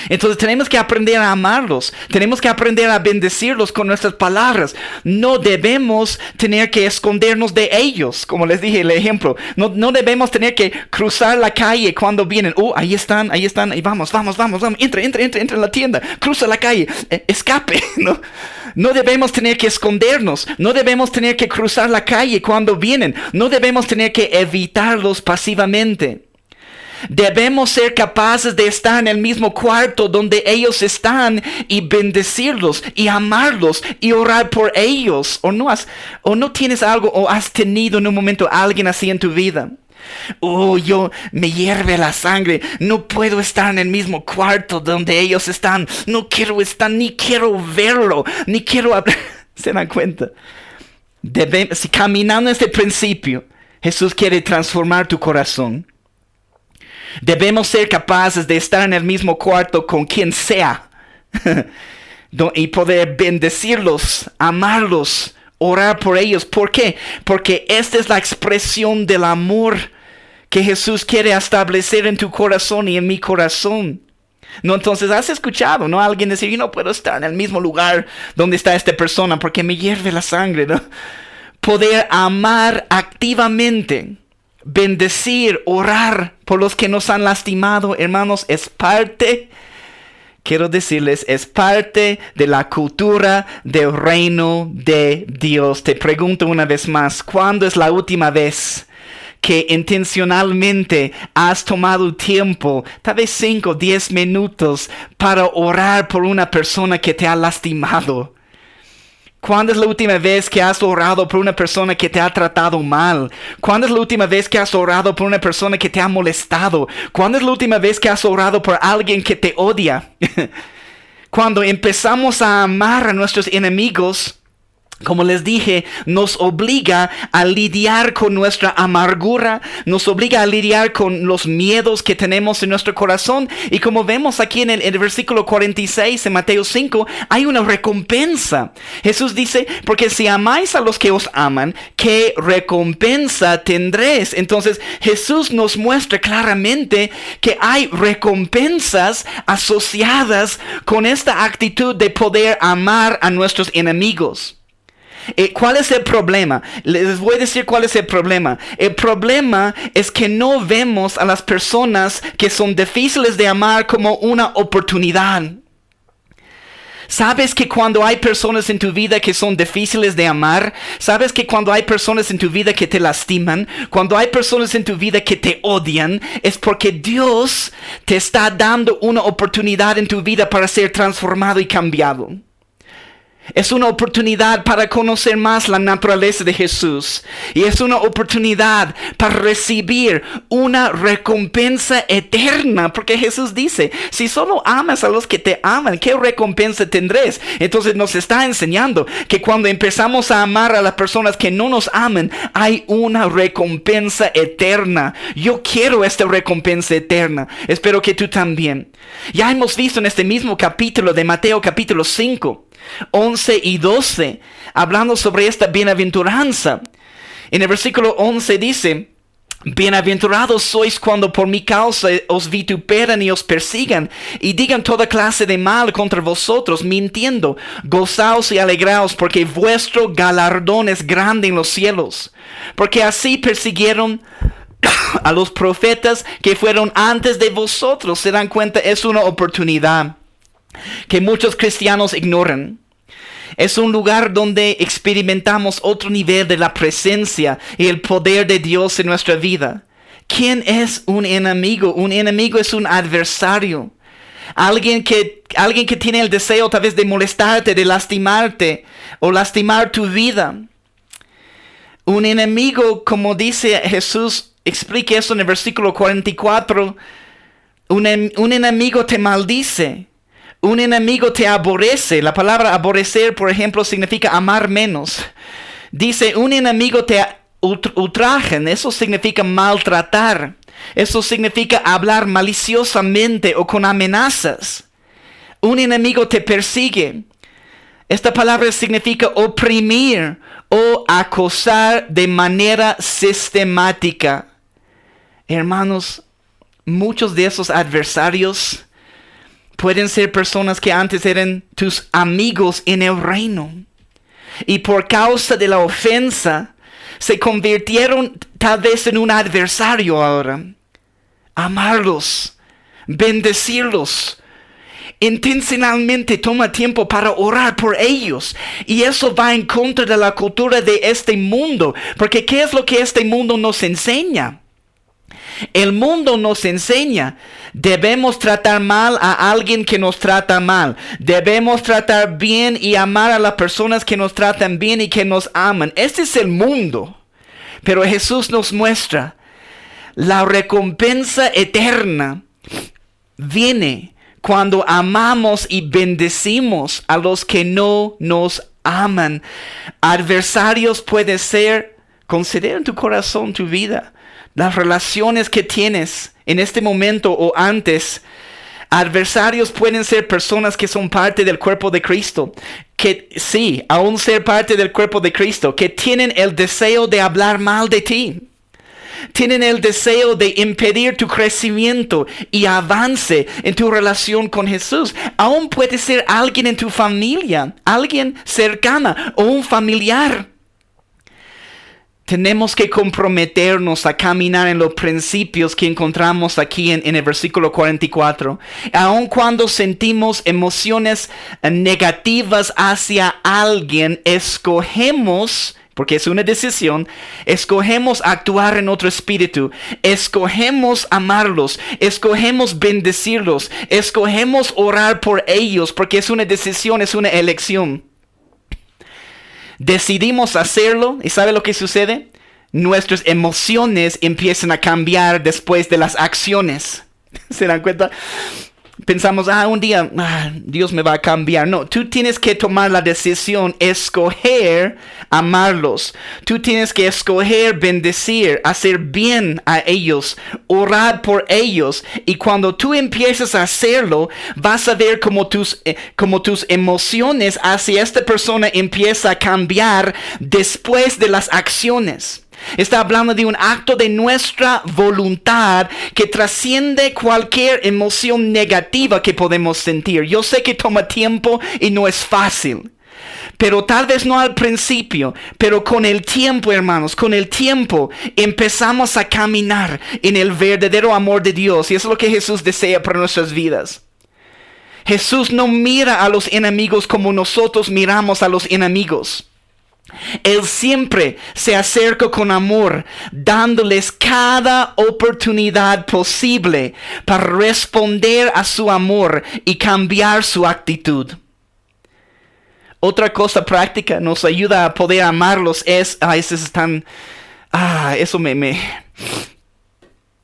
Entonces tenemos que aprender a amarlos, tenemos que aprender a bendecirlos con nuestras palabras. No debemos tener que escondernos de ellos, como les dije el ejemplo. No debemos tener que cruzar la calle cuando vienen. Ahí están, y vamos, entra en la tienda, cruza la calle, escape, ¿no? No debemos tener que escondernos, no debemos tener que cruzar la calle cuando vienen, no debemos tener que evitarlos pasivamente. Debemos ser capaces de estar en el mismo cuarto donde ellos están y bendecirlos y amarlos y orar por ellos. O no tienes algo o has tenido en un momento a alguien así en tu vida. Me hierve la sangre. No puedo estar en el mismo cuarto donde ellos están. No quiero estar, ni quiero verlo, ni quiero hablar. ¿Se dan cuenta? Si caminando en este principio, Jesús quiere transformar tu corazón. Debemos ser capaces de estar en el mismo cuarto con quien sea y poder bendecirlos, amarlos, orar por ellos. ¿Por qué? Porque esta es la expresión del amor que Jesús quiere establecer en tu corazón y en mi corazón. No, entonces has escuchado, ¿no? Alguien decir, yo no puedo estar en el mismo lugar donde está esta persona porque me hierve la sangre, ¿no? Poder amar activamente, bendecir, orar por los que nos han lastimado, hermanos, es parte de la cultura del reino de Dios. Te pregunto una vez más, ¿cuándo es la última vez que intencionalmente has tomado tiempo, tal vez 5 o 10 minutos, para orar por una persona que te ha lastimado? ¿Cuándo es la última vez que has orado por una persona que te ha tratado mal? ¿Cuándo es la última vez que has orado por una persona que te ha molestado? ¿Cuándo es la última vez que has orado por alguien que te odia? Cuando empezamos a amar a nuestros enemigos, como les dije, nos obliga a lidiar con nuestra amargura, nos obliga a lidiar con los miedos que tenemos en nuestro corazón. Y como vemos aquí en el versículo 46 en Mateo 5, hay una recompensa. Jesús dice, porque si amáis a los que os aman, ¿qué recompensa tendréis? Entonces Jesús nos muestra claramente que hay recompensas asociadas con esta actitud de poder amar a nuestros enemigos. ¿Cuál es el problema? Les voy a decir cuál es el problema. El problema es que no vemos a las personas que son difíciles de amar como una oportunidad. ¿Sabes que cuando hay personas en tu vida que son difíciles de amar? ¿Sabes que cuando hay personas en tu vida que te lastiman? Cuando hay personas en tu vida que te odian, es porque Dios te está dando una oportunidad en tu vida para ser transformado y cambiado. Es una oportunidad para conocer más la naturaleza de Jesús. Y es una oportunidad para recibir una recompensa eterna. Porque Jesús dice, si solo amas a los que te aman, ¿qué recompensa tendrás? Entonces nos está enseñando que cuando empezamos a amar a las personas que no nos aman, hay una recompensa eterna. Yo quiero esta recompensa eterna. Espero que tú también. Ya hemos visto en este mismo capítulo de Mateo capítulo 5. 11 y 12, hablando sobre esta bienaventuranza. En el versículo 11 dice, bienaventurados sois cuando por mi causa os vituperan y os persigan, y digan toda clase de mal contra vosotros, mintiendo. Gozaos y alegraos, porque vuestro galardón es grande en los cielos. Porque así persiguieron a los profetas que fueron antes de vosotros. Se dan cuenta, es una oportunidad que muchos cristianos ignoran. Es un lugar donde experimentamos otro nivel de la presencia y el poder de Dios en nuestra vida. ¿Quién es un enemigo? Un enemigo es un adversario. Alguien que tiene el deseo tal vez de molestarte, de lastimarte o lastimar tu vida. Un enemigo, como dice Jesús, explica eso en el versículo 44. Un enemigo te maldice. Un enemigo te aborrece. La palabra aborrecer, por ejemplo, significa amar menos. Dice, un enemigo te ultrajan. Eso significa maltratar. Eso significa hablar maliciosamente o con amenazas. Un enemigo te persigue. Esta palabra significa oprimir o acosar de manera sistemática. Hermanos, muchos de esos adversarios pueden ser personas que antes eran tus amigos en el reino. Y por causa de la ofensa, se convirtieron tal vez en un adversario ahora. Amarlos, bendecirlos. Intencionalmente toma tiempo para orar por ellos. Y eso va en contra de la cultura de este mundo. Porque ¿qué es lo que este mundo nos enseña? El mundo nos enseña, debemos tratar mal a alguien que nos trata mal. Debemos tratar bien y amar a las personas que nos tratan bien y que nos aman. Este es el mundo. Pero Jesús nos muestra, la recompensa eterna viene cuando amamos y bendecimos a los que no nos aman. Adversarios puede ser, considera en tu corazón tu vida. Las relaciones que tienes en este momento o antes. Adversarios pueden ser personas que son parte del cuerpo de Cristo. Que sí, aún ser parte del cuerpo de Cristo. Que tienen el deseo de hablar mal de ti. Tienen el deseo de impedir tu crecimiento y avance en tu relación con Jesús. Aún puede ser alguien en tu familia. Alguien cercana o un familiar. Tenemos que comprometernos a caminar en los principios que encontramos aquí en el versículo 44. Aun cuando sentimos emociones negativas hacia alguien, escogemos, porque es una decisión, escogemos actuar en otro espíritu. Escogemos amarlos. Escogemos bendecirlos. Escogemos orar por ellos, porque es una decisión, es una elección. decidimos hacerlo, ¿y sabe lo que sucede? Nuestras emociones empiezan a cambiar después de las acciones. ¿Se dan cuenta? Pensamos, un día Dios me va a cambiar. No, tú tienes que tomar la decisión, escoger amarlos. Tú tienes que escoger bendecir, hacer bien a ellos, orar por ellos. Y cuando tú empiezas a hacerlo, vas a ver como tus emociones hacia esta persona empieza a cambiar después de las acciones. Está hablando de un acto de nuestra voluntad que trasciende cualquier emoción negativa que podemos sentir. Yo sé que toma tiempo y no es fácil. Pero tal vez no al principio, pero con el tiempo, hermanos, con el tiempo empezamos a caminar en el verdadero amor de Dios. Y eso es lo que Jesús desea para nuestras vidas. Jesús no mira a los enemigos como nosotros miramos a los enemigos. Él siempre se acerca con amor, dándoles cada oportunidad posible para responder a su amor y cambiar su actitud. Otra cosa práctica nos ayuda a poder amarlos es, eso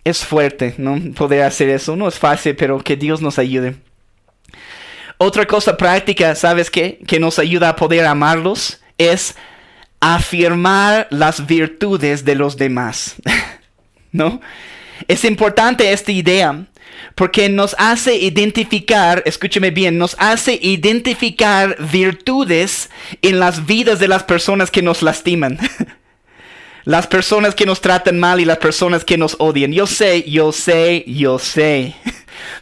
es fuerte, ¿no? Poder hacer eso, no es fácil, pero que Dios nos ayude. Otra cosa práctica, ¿sabes qué? Que nos ayuda a poder amarlos es afirmar las virtudes de los demás. ¿No? Es importante esta idea porque nos hace identificar, escúcheme bien, nos hace identificar virtudes en las vidas de las personas que nos lastiman. Las personas que nos tratan mal y las personas que nos odian. Yo sé.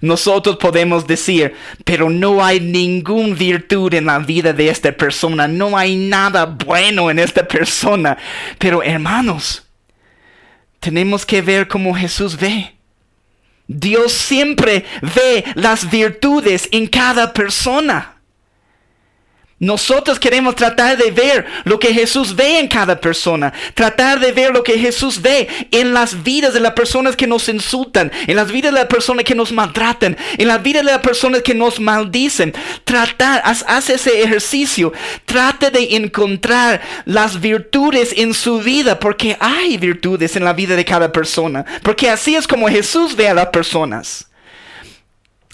Nosotros podemos decir, pero no hay ninguna virtud en la vida de esta persona. No hay nada bueno en esta persona. Pero hermanos, tenemos que ver como Jesús ve. Dios siempre ve las virtudes en cada persona. Nosotros queremos tratar de ver lo que Jesús ve en cada persona. Tratar de ver lo que Jesús ve en las vidas de las personas que nos insultan. En las vidas de las personas que nos maltratan. En las vidas de las personas que nos maldicen. Haz ese ejercicio. Trata de encontrar las virtudes en su vida. Porque hay virtudes en la vida de cada persona. Porque así es como Jesús ve a las personas.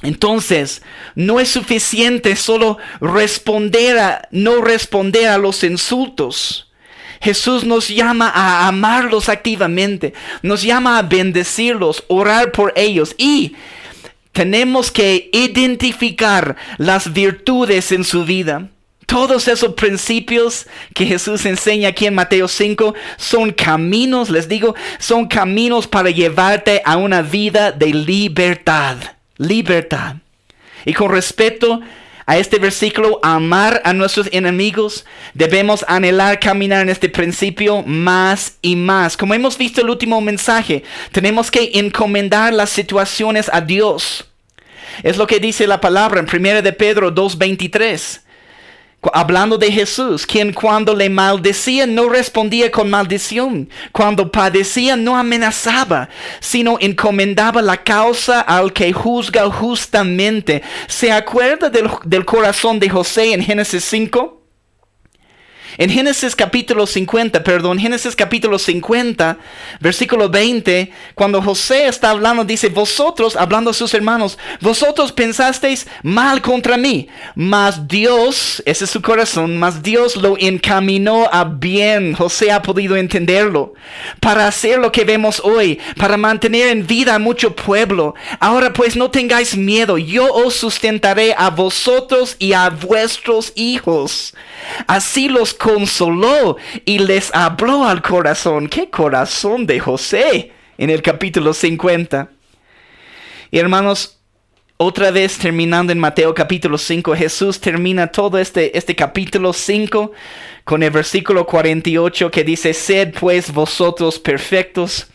Entonces, no es suficiente solo no responder a los insultos. Jesús nos llama a amarlos activamente. Nos llama a bendecirlos, orar por ellos. Y tenemos que identificar las virtudes en su vida. Todos esos principios que Jesús enseña aquí en Mateo 5 son caminos, les digo, son caminos para llevarte a una vida de libertad. Libertad. Y con respecto a este versículo, amar a nuestros enemigos, debemos anhelar caminar en este principio más y más. Como hemos visto el último mensaje, tenemos que encomendar las situaciones a Dios. Es lo que dice la palabra en 1 de Pedro 2:23. Hablando de Jesús, quien cuando le maldecían no respondía con maldición, cuando padecía no amenazaba, sino encomendaba la causa al que juzga justamente. ¿Se acuerda del corazón de José en Génesis 5? En Génesis capítulo 50, versículo 20, cuando José está hablando, dice, vosotros, hablando a sus hermanos, vosotros pensasteis mal contra mí, mas Dios, ese es su corazón, mas Dios lo encaminó a bien. José ha podido entenderlo, para hacer lo que vemos hoy, para mantener en vida a mucho pueblo. Ahora pues no tengáis miedo, yo os sustentaré a vosotros y a vuestros hijos. Así los consoló y les habló al corazón. ¿Qué corazón de José? En el capítulo 50. Y hermanos, otra vez terminando en Mateo capítulo 5, Jesús termina todo este capítulo 5 con el versículo 48 que dice, sed pues vosotros perfectos,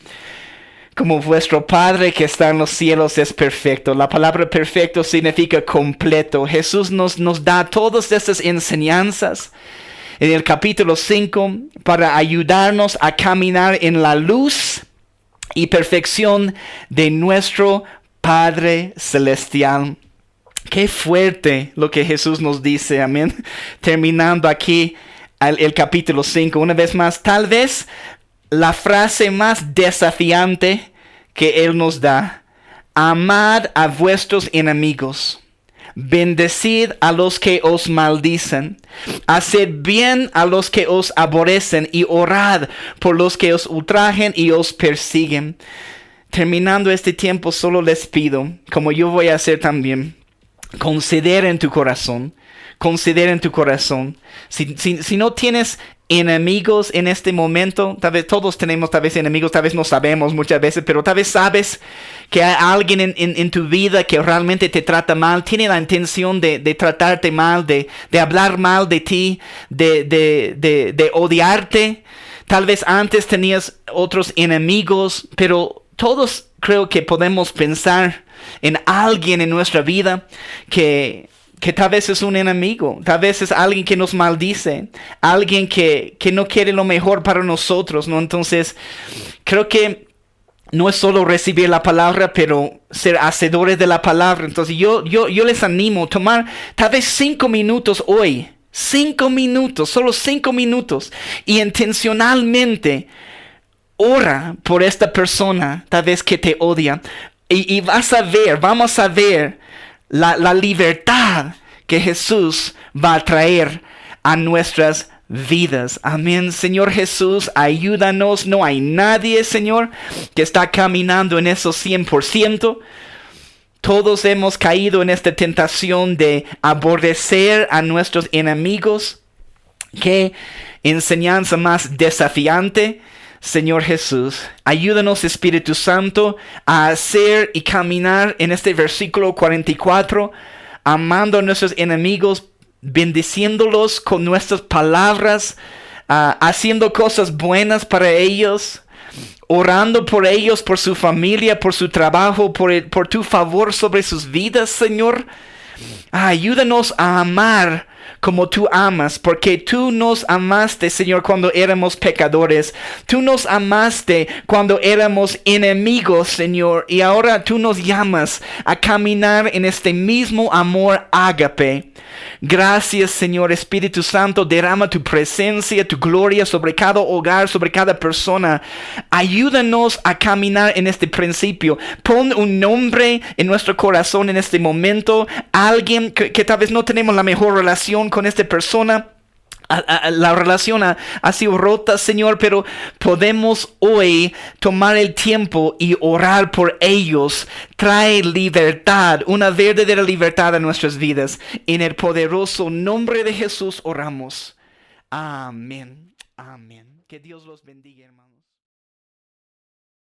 como vuestro Padre que está en los cielos es perfecto. La palabra perfecto significa completo. Jesús nos da todas estas enseñanzas en el capítulo 5 para ayudarnos a caminar en la luz y perfección de nuestro Padre Celestial. Qué fuerte lo que Jesús nos dice, amén. Terminando aquí, el capítulo 5. Una vez más, tal vez la frase más desafiante que Él nos da. Amad a vuestros enemigos. Bendecid a los que os maldicen. Haced bien a los que os aborrecen y orad por los que os ultrajen y os persiguen. Terminando este tiempo, solo les pido, como yo voy a hacer también, considera en tu corazón. Considera en tu corazón. Si no tienes enemigos en este momento, tal vez todos tenemos tal vez enemigos, tal vez no sabemos muchas veces, pero tal vez sabes que hay alguien en tu vida que realmente te trata mal, tiene la intención de tratarte mal, de hablar mal de ti, de odiarte. Tal vez antes tenías otros enemigos, pero todos creo que podemos pensar en alguien en nuestra vida que tal vez es un enemigo, tal vez es alguien que nos maldice, alguien que no quiere lo mejor para nosotros, ¿no? Entonces, creo que no es solo recibir la palabra, pero ser hacedores de la palabra. Entonces, yo les animo a tomar tal vez 5 minutos hoy, 5 minutos, solo 5 minutos, y intencionalmente ora por esta persona, tal vez que te odia, y vamos a ver la libertad que Jesús va a traer a nuestras vidas. Amén. Señor Jesús, ayúdanos. No hay nadie, Señor, que está caminando en eso 100%. Todos hemos caído en esta tentación de aborrecer a nuestros enemigos. Qué enseñanza más desafiante. Señor Jesús, ayúdanos, Espíritu Santo, a hacer y caminar en este versículo 44, amando a nuestros enemigos, bendiciéndolos con nuestras palabras, haciendo cosas buenas para ellos, orando por ellos, por su familia, por su trabajo, por tu favor sobre sus vidas, Señor. Ayúdanos a amar como tú amas, porque tú nos amaste, Señor, cuando éramos pecadores. Tú nos amaste cuando éramos enemigos, Señor, y ahora tú nos llamas a caminar en este mismo amor ágape. Gracias, Señor Espíritu Santo, derrama tu presencia, tu gloria sobre cada hogar, sobre cada persona. Ayúdanos a caminar en este principio. Pon un nombre en nuestro corazón en este momento. Alguien que tal vez no tenemos la mejor relación con esta persona. La relación ha sido rota, Señor, pero podemos hoy tomar el tiempo y orar por ellos. Trae libertad, una verdadera libertad a nuestras vidas. En el poderoso nombre de Jesús oramos. Amén. Amén. Que Dios los bendiga, hermanos.